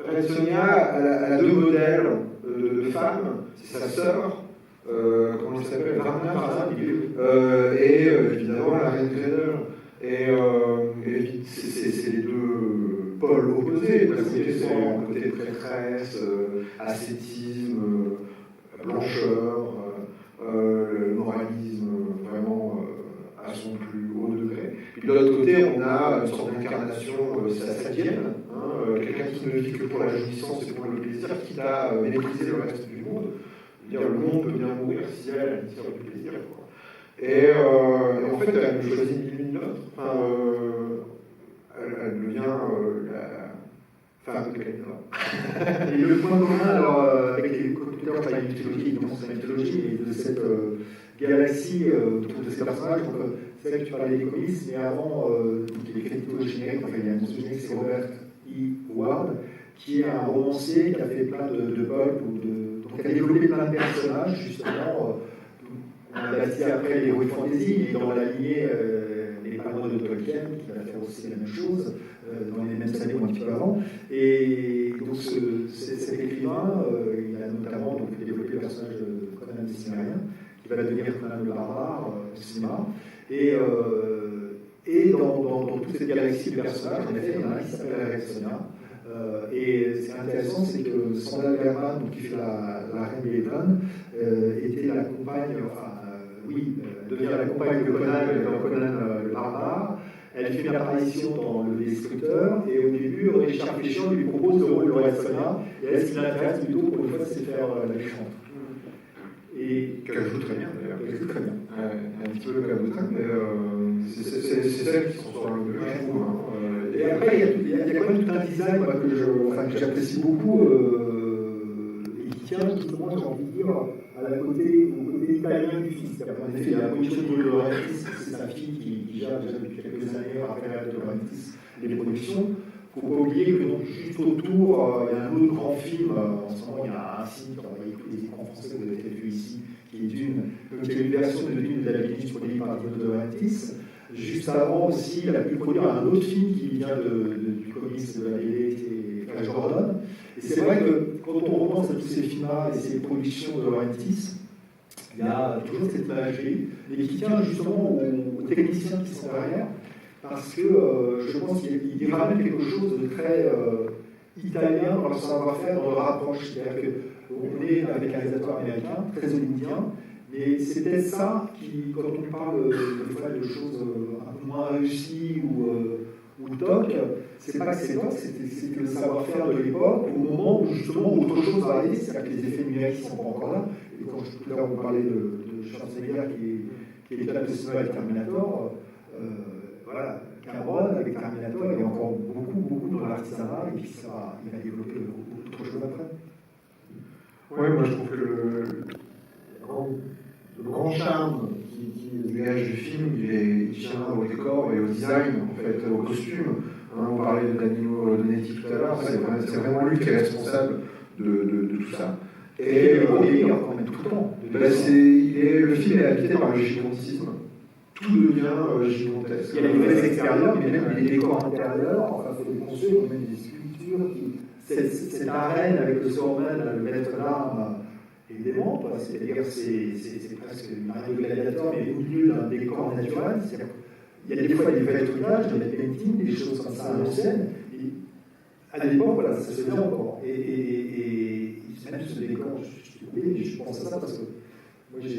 Red Sonja, elle a deux modèles de femmes. C'est sa sœur, comment elle s'appelle, Ragnar, et évidemment la reine Gretel. Et c'est les deux pôles opposés. D'un côté, c'est un côté prêtresse, ascétisme, blancheur, moralisme vraiment à son plus haut degré. Puis de l'autre côté, on a une sorte d'incarnation sadienne, quelqu'un qui ne vit que pour la jouissance et pour le plaisir, quitte à mépriser le reste du monde. Dire, le monde peut bien mourir si elle tire du plaisir, quoi. Et en fait, elle ne choisit ni l'une ni l'autre. Enfin, elle devient la femme de quelqu'un. Et le point commun, alors, avec les computers, je parlais de mythologie, donc c'est la mythologie, et de cette galaxie autour de ces personnages. Donc, c'est vrai que tu parlais des comics, mais avant, il y a écrit le générique, enfin, il y a un générique, c'est Robert E. Howard, qui est un romancier qui a fait plein de pulp, donc qui a développé plein de personnages, justement. On a bâti après les héros de fantasy, et dans la lignée les parents de Tolkien, qui va faire aussi la même chose, dans les mêmes années ou un petit peu avant. Et donc cet écrivain, il a notamment donc, développé le personnage de Conan le Cimmérien, qui va devenir Conan le Barbare au cinéma. Et dans toute cette galaxie de personnages, en effet, il y en a un qui s'appelle Red Sonja. Et ce qui est intéressant, c'est que Sandra Bergman, donc, qui fait la reine Bélétone, était la compagne, devient la compagne de Conan dans Conan le Barbare. Elle fait une apparition dans Le Destructeur, et au début, Richard Fisher lui propose le rôle de Red Sonja, et elle, ce qui l'intéresse plutôt pour une fois, c'est de faire la méchante. Et qu'elle joue très bien d'ailleurs. Elle joue très bien. Un petit peu le cabotrin, mais c'est celle qui s'en sort le mieux, je trouve. Et après, il y a quand même tout un design que j'apprécie beaucoup, et qui tient justement, j'ai envie de dire, au côté italien du fils. En effet, il y a la production de Laurentiis, c'est sa fille qui gère déjà depuis quelques années, après de Laurentiis, les productions. Il ne faut pas oublier que donc, juste autour, il y a un autre grand film, en ce moment, il y a un film qui a envoyé tous les écrans français, vous avez peut-être vu ici, qui est Dune, donc il y a une version de Dune de David Lynch produite par de Laurentiis. Juste avant aussi, elle a pu produire un autre film qui vient du comics de la BD, qui est Flash Gordon. Et c'est vrai que quand on repense à tous ces films-là et ces productions de Laurentiis, il y a toujours cette imagerie, mais qui tient justement aux techniciens qui sont derrière, parce que je pense qu'il ramène quelque chose de très italien dans leur savoir-faire, dans leur approche. C'est-à-dire qu'on est avec un réalisateur américain, très hollywoodien, mais c'est peut-être ça qui, quand on parle des fois de choses un peu moins réussies ou toc, c'est pas que c'est toc, c'est que le savoir-faire de l'époque, au moment où justement autre chose va arriver, c'est-à-dire que les effets numériques ne sont pas encore là. Et quand tout à l'heure on parlait de Schwarzenegger qui est capable de cinéma avec Terminator, voilà, Cameron avec Terminator, il y a encore beaucoup dans l'artisanat, et puis ça, il va développer autre chose après. Oui, moi je trouve que le grand charme qui dégage du film, il tient au décor et au design, en fait, au costume. On parlait de Danilo Donetti tout à l'heure, c'est vraiment lui qui est responsable de tout ça. Et il quand même tout le temps. Le film est habité par le gigantisme. Tout devient gigantesque. Il y a les nouvelles extérieures, mais même les décors intérieurs, enfin, il faut les construire, même des sculptures. Cette arène avec le Sorman, le maître d'armes, évidemment, c'est-à-dire c'est presque une arène de gladiateur, mais au milieu d'un décor naturel. Il y a des fois des vrais trucages, des paintings, des choses comme ça à l'ancienne. À l'époque, voilà, ça se faisait encore. Et même ce décor, je pense à ça parce que moi j'ai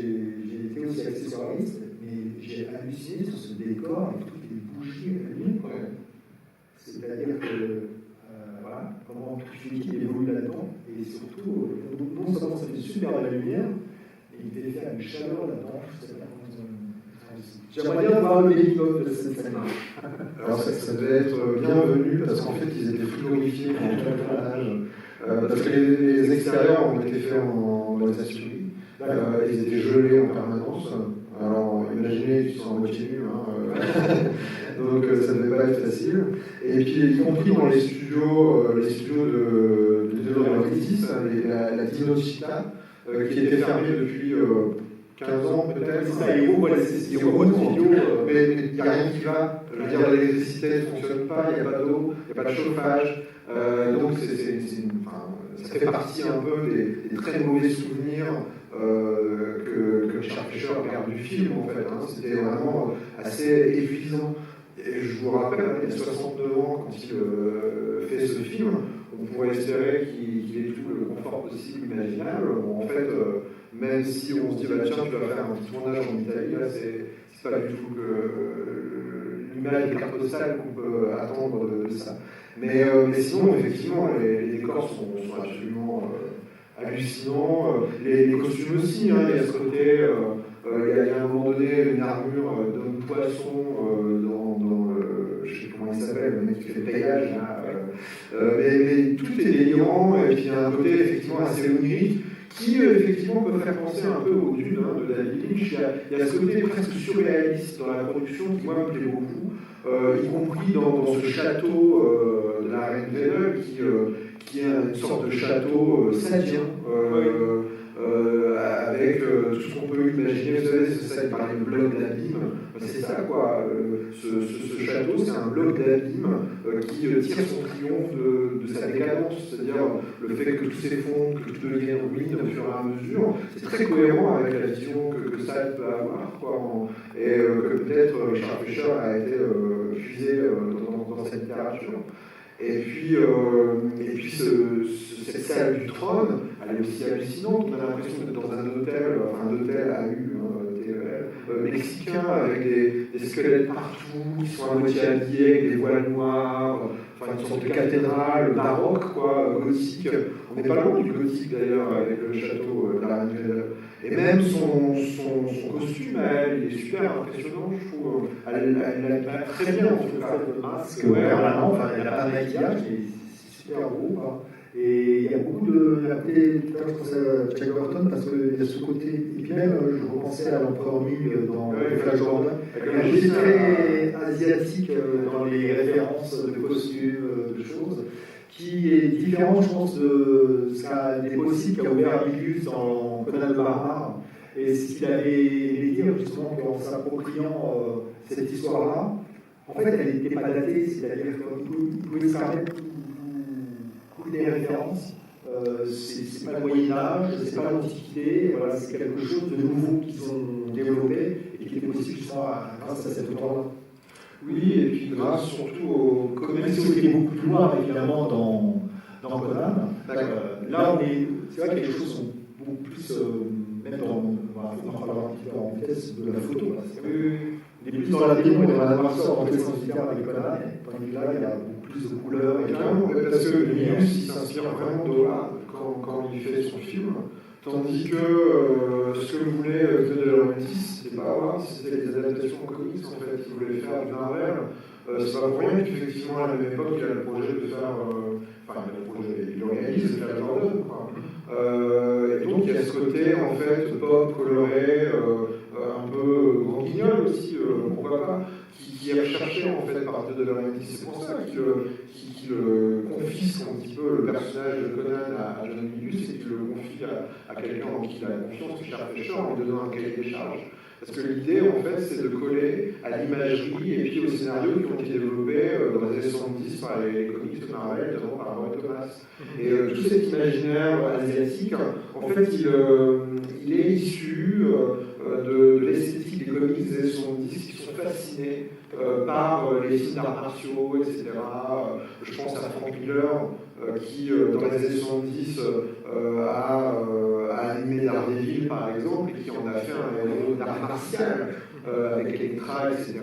été aussi accessoiriste, mais j'ai halluciné sur ce décor avec toutes les bougies allumées. C'est-à-dire que voilà, comment toute l'équipe évolue là-dedans, et surtout, non seulement ça fait super de la lumière, mais il fait faire une chaleur là-dedans, je ne sais pas comment ils ont J'aimerais bien voir le making-of de cette scène. Alors ça devait être bienvenu parce qu'en fait ils étaient frigorifiés pendant tout le tournage. Parce que les extérieurs ont été faits dans les assuries. Ils étaient gelés en permanence. Alors imaginez qu'ils sont en moitié nus. Donc ça ne devait pas être facile. Et puis y compris dans les studios de Laurentiis, la Dinocita, qui était fermée depuis 15 ans peut-être. Ça, ils rouvrent les studios, mais il n'y a rien qui va. Je veux dire, l'électricité ne fonctionne pas, il n'y a pas d'eau, il n'y a pas de chauffage. Donc ça fait partie un peu des très mauvais souvenirs que Richard Fisher regarde du film en fait. C'était vraiment assez épuisant. Et je vous rappelle, il y a 62 ans, quand il fait ce film, on pourrait espérer qu'il ait tout le confort possible, imaginable. En fait, même si on se dit, bah, tiens, tu vas faire un petit tournage en Italie, là, c'est pas du tout l'image de carte postale qu'on peut attendre de ça. Mais sinon, effectivement, les décors sont absolument hallucinants. Les costumes aussi, il y a ce côté. Il y a à un moment donné une armure d'homme poisson dans je ne sais plus comment il s'appelle, le mec qui fait le paillage. Mais tout est délirant, et puis il y a un côté effectivement assez onirique qui effectivement peut faire penser un peu aux dunes de David Lynch. Il y a ce côté presque surréaliste dans la production qui moi me plaît beaucoup, y compris dans ce château de la Reine Vénel qui est une sorte de château sadien. Avec tout ce qu'on peut imaginer, vous savez, c'est ça, il parlait de bloc d'abîme, c'est ça quoi, ce château c'est un bloc d'abîme qui tire son triomphe de sa décadence, c'est-à-dire le fait que tout s'effondre, que tout devienne ruine au fur et à mesure, c'est très cohérent avec la vision que ça peut avoir, quoi, et que peut-être Richard Fisher a été fusé dans cette littérature. Et puis cette salle du trône, elle est aussi hallucinante. On a l'impression d'être dans un hôtel AU, mexicain, avec des squelettes partout, qui sont à moitié habillés, avec des voiles noirs, une sorte de cathédrale baroque, quoi, gothique. On n'est pas loin du gothique d'ailleurs, avec le château de la Reine Vénel. Et même son costume, il est super impressionnant, je trouve. Elle l'a très bien, en tout cas. Le masque permanent, elle n'a pas de maquillage, c'est super beau, quoi. Et il y a beaucoup de. Tout à l'heure, je pensais à Jack Burton parce qu'il y a ce côté. Et puis même, je repensais à l'Empereur Ming dans Flash Gordon. Il y a un côté très asiatique dans les références de costumes, de choses, qui est différent, je pense, de ce qu'a des possibles qu'a ouvert Milius dans Conan le Barbare. Et ce qu'il avait aimé dire, justement, qu'en s'appropriant cette histoire-là, en fait, elle n'était pas datée, c'est-à-dire qu'il pouvait se permettre des références. C'est pas le Moyen-Âge, c'est pas l'Antiquité, voilà, c'est quelque chose de nouveau qu'ils ont développé et qui était possible justement grâce à cet auteur-là. Oui, et puis grâce surtout au même si on était beaucoup plus loin, évidemment, dans Conan. Là, c'est vrai que les choses sont beaucoup plus, même on va parler un petit peu en vitesse de la photo. Là, on est plus dans la démo et dans la noirceur dans tous les sens du terme avec Conan, tandis que là, il y a beaucoup plus de couleurs. Parce que Milius, il s'inspire vraiment de là quand il fait son film, tandis que ce que voulait De Laurentiis, c'était pas voir si c'était des adaptations comics en fait, qu'il voulait faire du Marvel. C'est pas pour rien qu'effectivement à la même époque, il a le projet de faire, il le réalise, de faire Jordan, quoi. Et donc il y a ce côté en fait pop, coloré, un peu grand guignol aussi, pourquoi pas, qui est recherché en fait par De Laurentiis. C'est pour ça qu'il confisque un petit peu le personnage de Conan à John Milius et qu'il le confie à quelqu'un en qui il a confiance, Richard Fisher, en lui donnant un cahier des charges. Parce que l'idée, en fait, c'est de coller à l'imagerie et puis aux scénarios qui ont été développés dans les années 70 par les comics de Marvel, notamment par Roy Thomas. Et tout cet imaginaire asiatique, en fait, il est issu de l'esthétique des comics des années 70 qui sont fascinés par les films d'arts martiaux, etc. Je pense à Frank Miller, qui, dans les années 70, a animé Daredevil, par exemple, et qui en a fait un héros d'art martial, avec Elektra, etc.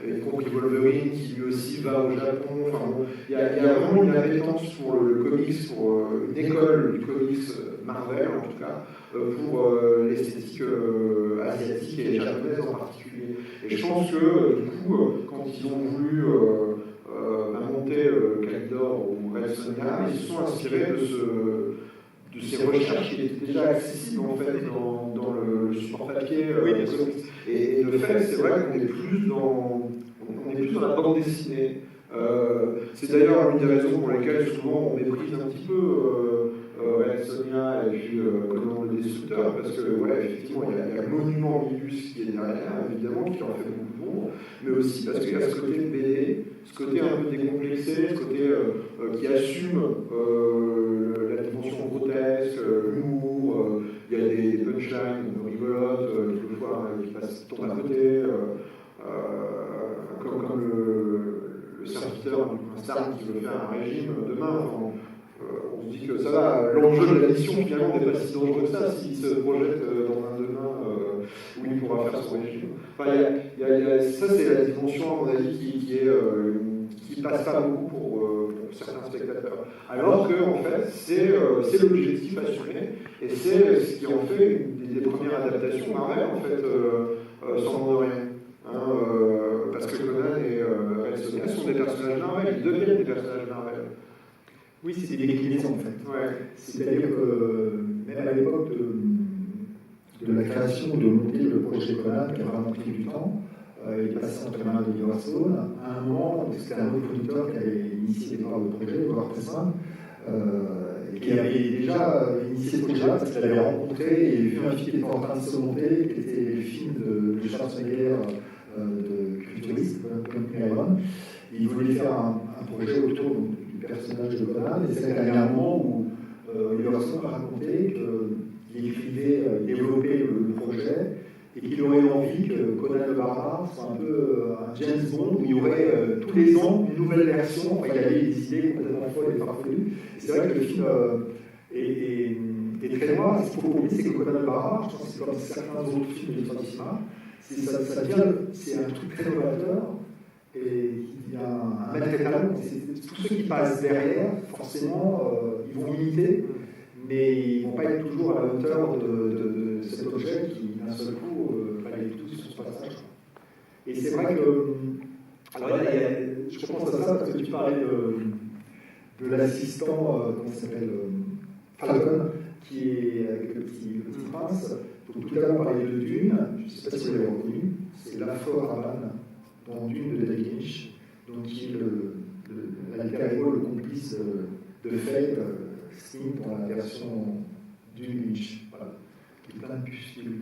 Y compris Wolverine, qui lui aussi va au Japon. Enfin, bon, il y a vraiment une appétence pour le comics, pour une école du comics Marvel, en tout cas, pour l'esthétique asiatique et japonaise en particulier. Et je pense que, du coup, quand ils ont voulu monter Calidor ou Red Sonja, ils se sont inspirés de ces recherches qui étaient déjà accessibles en fait dans le support papier. Et le fait, c'est vrai qu'on est plus dans la bande dessinée. C'est d'ailleurs une des raisons pour lesquelles souvent on méprise un petit peu Red Sonja et puis Conan le Destructeur, parce que ouais, effectivement il y a Monument Minus qui est derrière, évidemment, qui en fait beaucoup de monde, mais aussi parce qu'il y a ce côté BD, ce côté un peu décomplexé, ce côté qui assume la dimension grotesque, l'humour, il y a des punchlines rigolotes, quelquefois qui tombent à côté, comme le serviteur du prince Darm qui veut faire un régime demain. On se dit que ça va, l'enjeu de la mission finalement n'est pas si dangereux que ça s'il se projette dans un demain où il pourra faire son régime. Enfin, ça c'est la dimension à mon avis qui passe pas beaucoup pour certains spectateurs. Alors que en fait c'est l'objectif assumé et c'est ce qui en fait une des premières adaptations Marvel en fait sans nom de rien. Parce que Conan et Red Sonja sont des personnages Marvel, ils deviennent des personnages Marvel. Oui, c'est des déclinaisons en fait. Ouais. C'est-à-dire que même à l'époque de la création, de monter le projet Conan, qui a vraiment pris du temps, il est passé entre les mains de Liverstone. À un moment, c'était un autre producteur qui avait initié par le projet, Edward Pressman, qui avait déjà initié ce projet-là parce qu'il avait rencontré et vu un film qui était en train de se monter, qui était le film de Schwarzenegger, de culturiste, comme Iron. Il voulait faire un projet autour du personnage de Conan, et c'est qu'à un moment où Liverstone a raconté qu'il écrivait, développait le projet, et qu'il aurait envie que Conan le Barbare soit un peu un James Bond, où il y aurait tous les ans une nouvelle version. Enfin, il y avait des idées complètement folles et farfelues. C'est vrai que le film est très noir. Ce qu'il faut oublier, c'est que Conan le Barbare, je pense que c'est comme certains autres films de l'histoire du cinéma, c'est un truc très novateur. Et il y a un maître étalon, tous ceux qui passent derrière, forcément, ils vont imiter, mais ils ne vont pas être toujours à la hauteur de cet objet qui, d'un seul coup, valait tout sur ce passage. Et c'est vrai que, alors là, je pense à ça parce que tu parlais de l'assistant, comment ça s'appelle, Falcon, qui est avec le petit prince. Donc tout à l'heure, on parlait de Dune, je ne sais pas si vous l'avez reconnu, c'est Lafleur Raban dans Dune de David Lynch, donc qui est l'alter ego, le complice de Fate, Sting dans la version Dune Lynch. Voilà. Il y a plein de pustules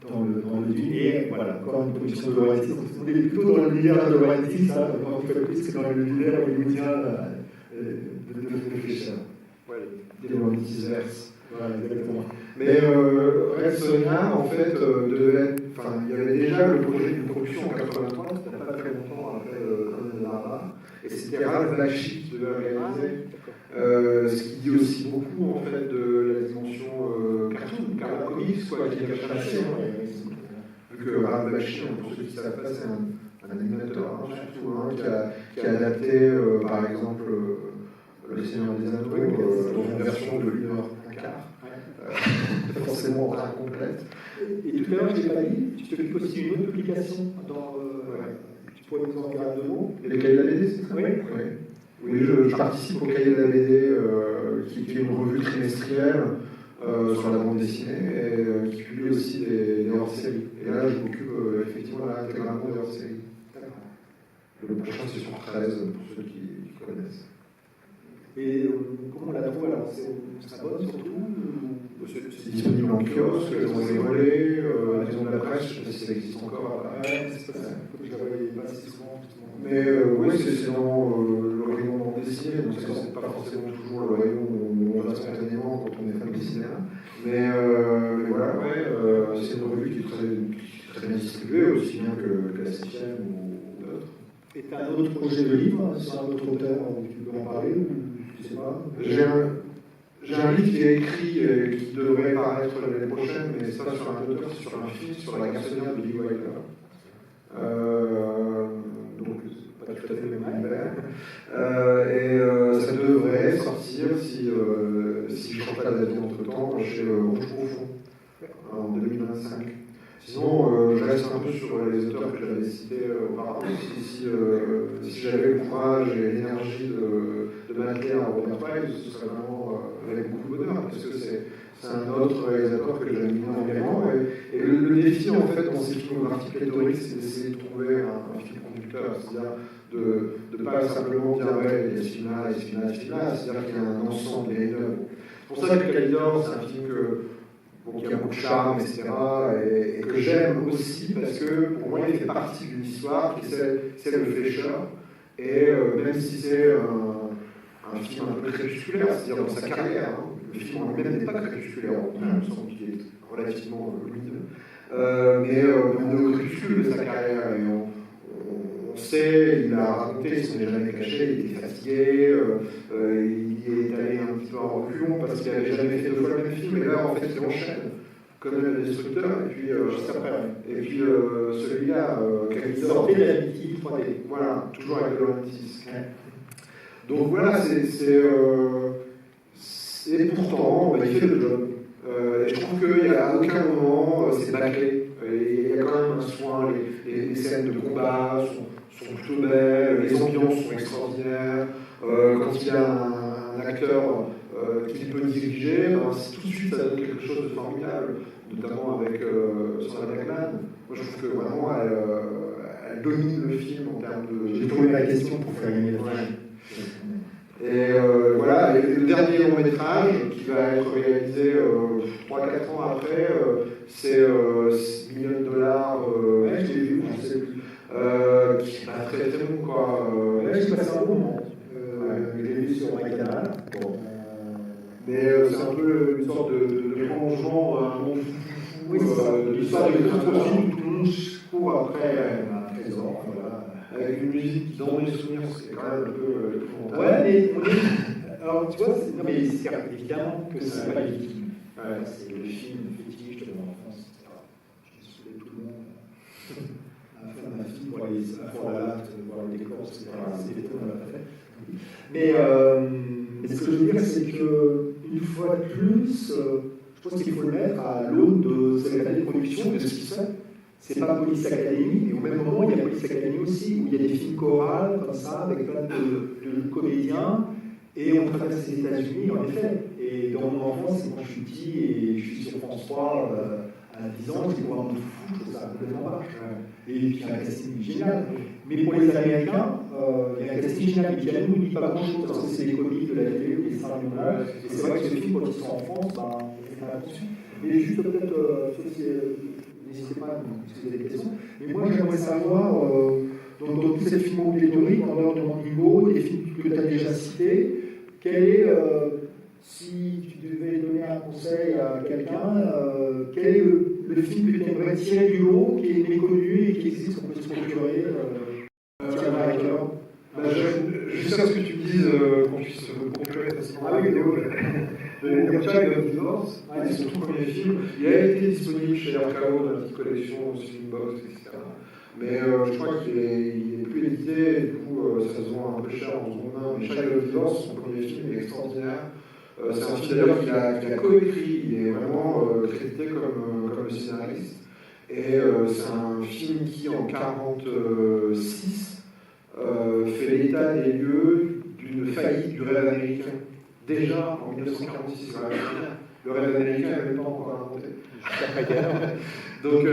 dans le Dune. Et voilà, encore une production de Lorenzi. On est plutôt dans l'univers de Lorenzi, ça, on fait plus que dans l'univers hollywoodien de Fischer. Des Lorenzi's verse. Voilà, exactement. Mais Red Sonja, en fait, devait être. Enfin, il y avait déjà le projet d'une production en 83, c'était pas très longtemps après Conan le Barbare, et c'était Ralph Bakshi qui devait réaliser. Ce qui dit aussi beaucoup, en fait, de la dimension cartoon, comics, quoi, qui est passé. Vu que Ralph Bakshi, pour ceux qui ne savent pas, c'est un animateur, surtout, qui a adapté, par exemple, Le Seigneur des Anneaux, dans une version de 1h15. Forcément incomplète. Et tout à l'heure, je n'ai pas dit, tu t'occupes aussi d'une autre publication dans. Tu pourrais nous en dire deux mots. Le cahier de la BD, c'est ça? Oui, je participe au cahier de la BD, qui est une revue trimestrielle sur la bande dessinée, et qui publie aussi des hors-séries. Et là, je m'occupe effectivement intégralement des hors-séries. Le prochain, c'est sur 13, pour ceux qui connaissent. Et comment on la trouve alors? C'est s'abonne surtout? C'est disponible en kiosque, dans les relais, à la maison de la presse, je ne sais pas si ça existe encore. C'est pas ça, je la voyais pas si souvent. Mais oui, c'est dans le rayon bande dessinée, donc c'est pas forcément toujours le rayon où on va spontanément quand on est fan de cinéma. Mais voilà, c'est une revue qui est très bien distribuée, aussi bien que la 7e ou d'autres. Et tu as un autre projet de livre sur un autre auteur où tu peux en parler ou tu sais pas? J'ai un livre qui est écrit et qui devrait paraître l'année prochaine, mais c'est pas sur un auteur, c'est sur un film sur la garçonnière de Billy Wilder. Donc, c'est pas tout à fait le même univers. Et ça devrait sortir, si je ne change pas d'avis entre temps, chez Rouge Profond, en 2025. Sinon, je reste un peu sur les auteurs que j'avais cités auparavant. Si j'avais le courage et l'énergie de m'atteler à Robert Wise, ce serait vraiment avec beaucoup de bonheur, parce que c'est un autre réalisateur que j'aime énormément. Et le défi, en fait, dans ces filmographies pléthoriques, c'est d'essayer de trouver un fil conducteur, c'est-à-dire de ne pas simplement dire ouais, il y a ce film-là, il y a ce film-là, il y a ce film-là, c'est-à-dire qu'il y a un ensemble, il y a une œuvre. C'est pour ça que Calidor, c'est un film qui a beaucoup de charme, etc., et que j'aime aussi parce que pour moi il fait partie d'une histoire qui c'est le Fleischer, et même si c'est un film un peu crépusculaire, c'est-à-dire dans sa carrière, hein, le film en lui-même n'est pas crépusculaire, il me semble qu'il est relativement lumineux, mais on est au crépuscule de sa carrière, et on sait, il a raconté, il ne s'en est jamais caché, il était fatigué, il est allé un petit peu en reculons parce qu'il n'avait jamais fait 2 fois le même film, et là en fait il enchaîne comme le destructeur, et puis juste après. Et puis celui-là, il sortait de la mythie 3D. Voilà, toujours avec le Lantis. Donc voilà, et pourtant, il fait le job. Et je trouve qu'il n'y a aucun moment, c'est bâclé. Il y a quand même un soin, les scènes de combat sont plutôt belles, les ambiances sont extraordinaires. Quand il y a un acteur qu'il peut diriger, tout de suite ça donne quelque chose de formidable, notamment avec Sandra Bergman. Moi je trouve que vraiment elle domine le film en termes de. J'ai trouvé la question pour faire gagner le film. Et voilà, et le dernier long métrage qui va être réalisé 3-4 ans après, c'est $6 millions, je l'ai vu, je ne sais plus, qui est pas très très bon quoi. J'ai passé un bon moment. Je l'ai vu sur MyCanal. Mais c'est un peu une sorte de prolongement, un monde fou, de l'histoire de notre film, tout le monde court après Un trésor, voilà. avec une musique qui, dans mes souvenirs, c'est quand même un peu épouvantable. Ouais, mais on est. Alors, tu vois, non, mais c'est évidemment que c'est pas légitime. Ouais. C'est le film fétiche de mon enfance, etc. J'ai saoulé tout le monde à la fin de ma fille pour aller à Fort-la-Latte, voir le décor, etc. C'est l'été, on l'a pas fait. Mais ce que je veux dire, c'est qu'une fois de plus, je pense qu'il faut le mettre à l'aune de cette année de production, de ce qui se fait. C'est pas Police Academy, mais au même moment, il y a Police Academy aussi, où il y a des films chorales comme ça, avec plein de comédiens, et on traverse les États-Unis, en effet. Et dans mon enfance, quand je suis petit et je suis sur France 3 à 10 ans, je dis voir un fou, je trouve ça complètement vache. Et puis il y a un casting génial. Mais pour les Américains, il y a un casting génial, mais qui à nous ne dit pas grand-chose, parce que c'est les comiques de la télé ou des stars du monde. Et c'est vrai que ce film, quand ils sont en France, on fait faire attention. Et juste peut-être, n'hésitez pas à me poser des questions. Mais moi, j'aimerais savoir, dans toute cette filmographie pléthorique, en dehors de Mandingo, des films que tu as déjà cités, quel est, si tu devais donner un conseil à quelqu'un, quel est le film que tu aimerais tirer du lot, qui est méconnu et qui existe, qu'on peut se procurer, tiendra à cœur? Jusqu'à ce que tu me dises qu'on puisse se procurer facilement la vidéo de Nuremberg de Divorce, c'est son tout premier film. Il a été disponible chez RKO dans la petite collection Box, etc. Mais je crois qu'il est plus édité, et du coup ça se vend un peu cher en seconde main. Mais Child of Divorce, son premier film, est extraordinaire. C'est un film d'ailleurs qu'il a coécrit, il est vraiment crédité comme scénariste. Et c'est un film qui en 1946 fait l'état des lieux d'une faillite du rêve américain. Déjà en 1946, le rêve américain n'avait même pas encore inventé. Donc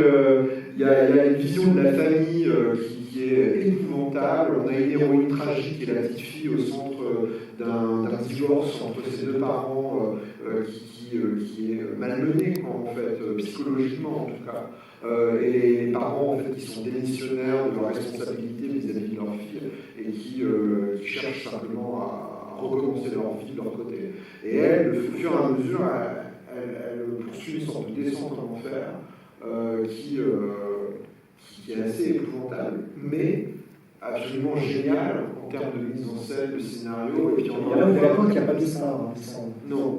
il y a une vision de la famille qui est épouvantable. On a une héroïne tragique qui est la petite fille au centre d'un divorce entre ses 2 parents qui est malmené en fait, psychologiquement en tout cas. Et les parents en fait, qui sont démissionnaires de leur responsabilité vis-à-vis de leur fille et qui cherchent simplement à recommencer leur vie de leur côté. Et elle, au fur et à mesure, elle poursuit une sorte de descente en enfer qui est assez épouvantable, mais absolument génial en termes de mise en scène, de scénario. Et puis on est d'accord qu'il n'y a pas de ça, il me semble. Non.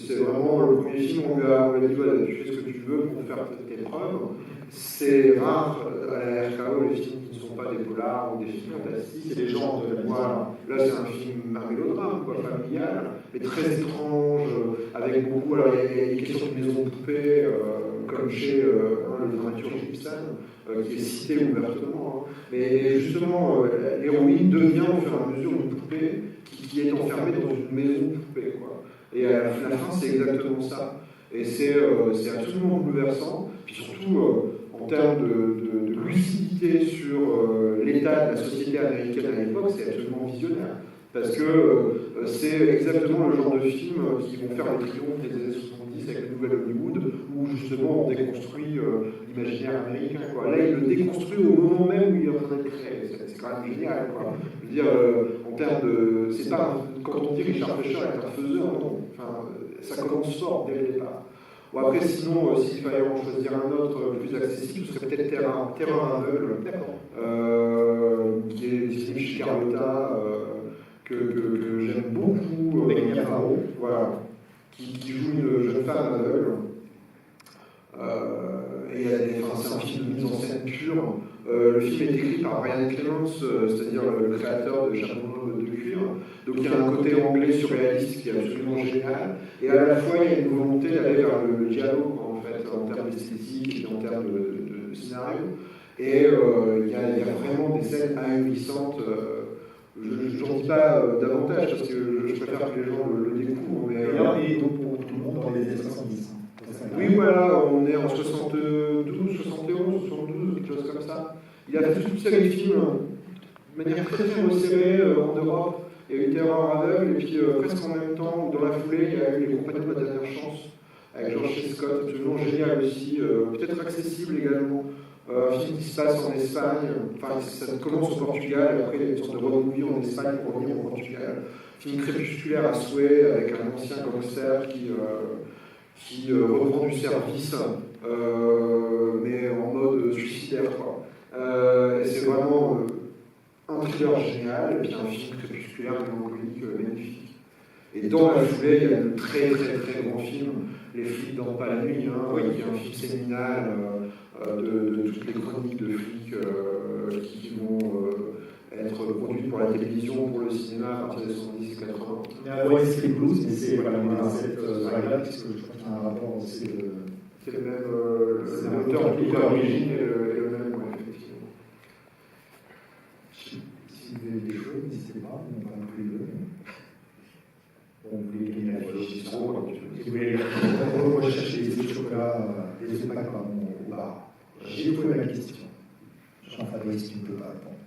c'est vraiment le premier film où on lui a dit voilà, tu fais ce que tu veux pour faire tes preuves. C'est rare à la RKO les films qui ne sont pas des polars ou des films fantastiques, et les gens de voir. Là, c'est un film un mélodrame, quoi, familial, mais très étrange, avec beaucoup. Alors, il y a une question de maison de poupée, comme chez le dramaturge Ibsen, qui est cité ouvertement. Hein. Mais justement, l'héroïne devient au fur et à mesure une poupée qui est enfermée dans une maison de poupée, quoi. Et à la fin, c'est exactement ça. Et c'est absolument bouleversant. Puis surtout, en termes de lucidité sur l'état de la société américaine à l'époque, c'est absolument visionnaire. Parce que c'est exactement le genre de film qui vont faire le triomphe des années 70 avec la nouvelle Hollywood, où justement on déconstruit l'imaginaire américain. Quoi. Là, il le déconstruit au moment même où il est en train d'être créé. C'est quand même génial. Quoi. Je veux dire, en termes de. C'est pas. Quand on dit Richard Fleischer est un faiseur, non. Enfin, ça commence fort dès le départ. Bon, après, sinon, s'il fallait en choisir un autre plus accessible, ce serait peut-être Terreur aveugle, qui est disponible chez Carlotta, que j'aime beaucoup, avec Mia Farrow, voilà, qui joue une jeune femme aveugle. Et c'est un film de mise en scène pure. Le film est écrit par Brian Clemens, c'est-à-dire le créateur de Chapeau de cuir. Donc il y a un côté anglais surréaliste qui est absolument génial. Et à la fois, il y a une volonté d'aller vers le dialogue, en fait, en termes d'esthétique et en termes de scénario. Et il y a vraiment des scènes ahurissantes. Je n'en dis pas davantage parce que je préfère que les gens le découvrent. Et donc pour tout le monde dans les années 70. Oui, voilà, on est en 72, 71, 72, quelque chose comme ça. Il a fait toute une série de films de manière très très resserrée en Europe. Il y a eu Terreur aveugle, et puis presque en même temps, dans la foulée, il y a eu Les Compagnons de la dernière chance, avec George C. Scott, absolument génial aussi, peut-être accessible également. Un film qui se passe en Espagne, enfin ça commence au Portugal, et après il y a une sorte de road movie en Espagne pour revenir au Portugal. Film crépusculaire à souhait, avec un ancien gangster qui reprend du service, mais en mode suicidaire, quoi. Et c'est vraiment un thriller génial, et puis un film crépusculaire, mélancolique, magnifique. Et dans la foulée, il y a le très très très grand film Les flics dans pas la nuit, qui est un film séminal de toutes les chroniques de flics qui vont être produites pour la télévision, pour le cinéma à partir des 70 et 80. Mais avant Street Blues, mais c'est voilà, on est dans cette vague-là, puisque je crois qu'il y a un rapport aussi de. C'est le même, l'auteur de l'origine est le même, ouais, effectivement. Si vous avez des choses, n'hésitez pas, on parle tous les deux. Bon, vous voulez gagner la fiche, si vous voulez, moi je cherche des chocolats, des œufs pardon, au bar. J'ai trouvé ma question. Jean-Fabrice, tu ne peux pas répondre.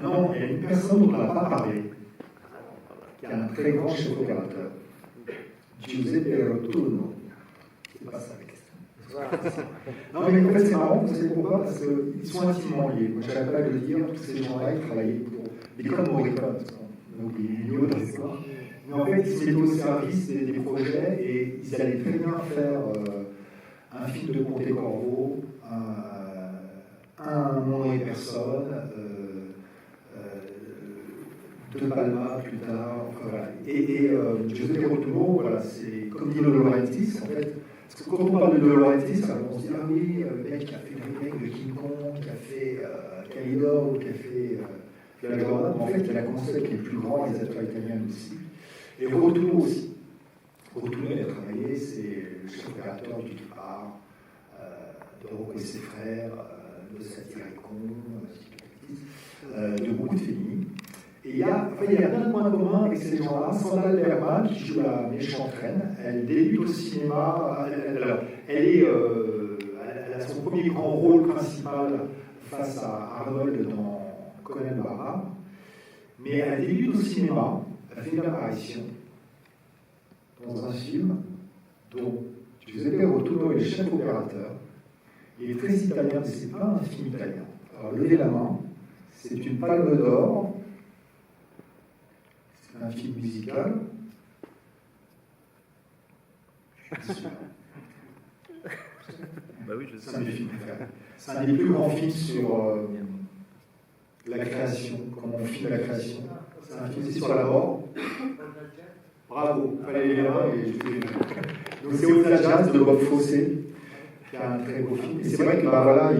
Non, il y a une personne dont on n'a pas parlé, qui est un très grand chef opérateur. Giuseppe Rotunno. C'est pas ça la question. Non, mais en fait, c'est marrant, vous savez pourquoi? Parce qu'ils sont intimement liés. Moi, je n'arrête pas de le dire, tous ces gens-là, ils travaillaient pour. Mais comme Morricone, donc il y a une autre histoire. Mais en fait, ils se mettaient au service des projets et ils allaient très bien faire un film de Ponte Corvo, un nom et personne, De Palma plus tard, enfin, voilà. Et Giuseppe Rotunno, voilà, c'est comme dit De Laurentiis, en fait. Parce que quand on parle de De Laurentiis, on se dit, ah oui, le mec qui a fait le remake de King Kong, qui a fait Calidor, qui a fait Flagrant, en fait, il a commencé avec les plus grands réalisateurs italiens aussi. Et Rotunno aussi. Rotunno, il a travaillé, c'est le chef opérateur du Dupart, de Rocco et ses frères, de Satyricon, de beaucoup de Fellini. Et il y a plein de points communs avec ces gens-là. Sandra Berman, qui joue la méchante reine, elle débute au cinéma. Elle a son premier grand rôle principal face à Arnold dans Conan le Barbare. Mais elle débute au cinéma, elle fait une apparition dans un film dont Giuseppe Rotunno est le chef opérateur. Il est très italien, mais ce n'est pas un film italien. Alors levez la main, c'est une palme d'or. C'est un film musical. Je suis sûr. Bah oui, c'est un des films préférés. C'est un des plus grands films sur la création, comment on filme la création. C'est un film aussi sur la mort. Bravo, fallait les là. Donc c'est Au-delà de Jazz de Bob Fosse, qui a un très beau film. Et c'est vrai que bah, voilà,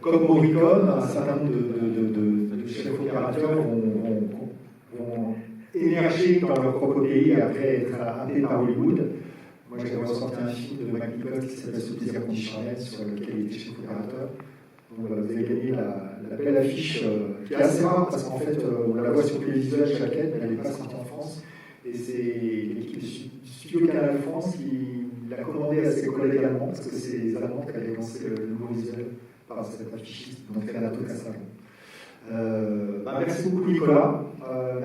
comme Morricone, un certain nombre de chefs opérateurs vont émerger dans leur propre pays et après être happés par Hollywood. Moi j'avais ressorti un film de Mac Nichols qui s'appelle Ce plaisir conditionnel, sur lequel il était chef opérateur. Donc vous avez gagné la belle affiche qui est assez rare parce qu'en fait on la voit sur télévisuel chaque année, mais elle n'est pas sortie en France. Et c'est l'équipe du studio Canal France qui l'a commandé à ses collègues allemands, parce que c'est les Allemands qui avaient lancé le nouveau visuel par cet affichiste, donc Renato Casaro. Merci beaucoup Nicolas,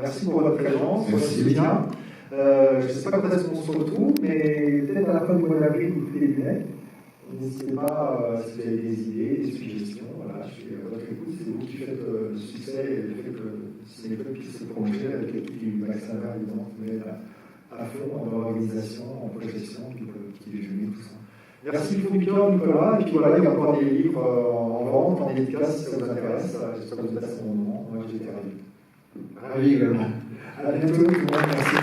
merci pour votre présence, merci bien. Je ne sais pas quand est-ce qu'on se retrouve, mais peut-être à la fin du mois d'avril, vous début mai. N'hésitez pas si vous avez des idées, des suggestions. Voilà, je suis à votre écoute. C'est vous qui faites le succès et le fait que Cinéclub puisse se prolonger avec l'équipe du Vaccin Vert, évidemment, mais à fond dans l'organisation, en projection, qui déjeuner, tout ça. Merci beaucoup, Nicolas. Et puis voilà, il y a encore des livres en vente, en dédicace, si ça vous intéresse. J'espère que vous êtes à ce moment. Moi, j'étais ravi. Ravi également. À bientôt, tout le monde. Merci.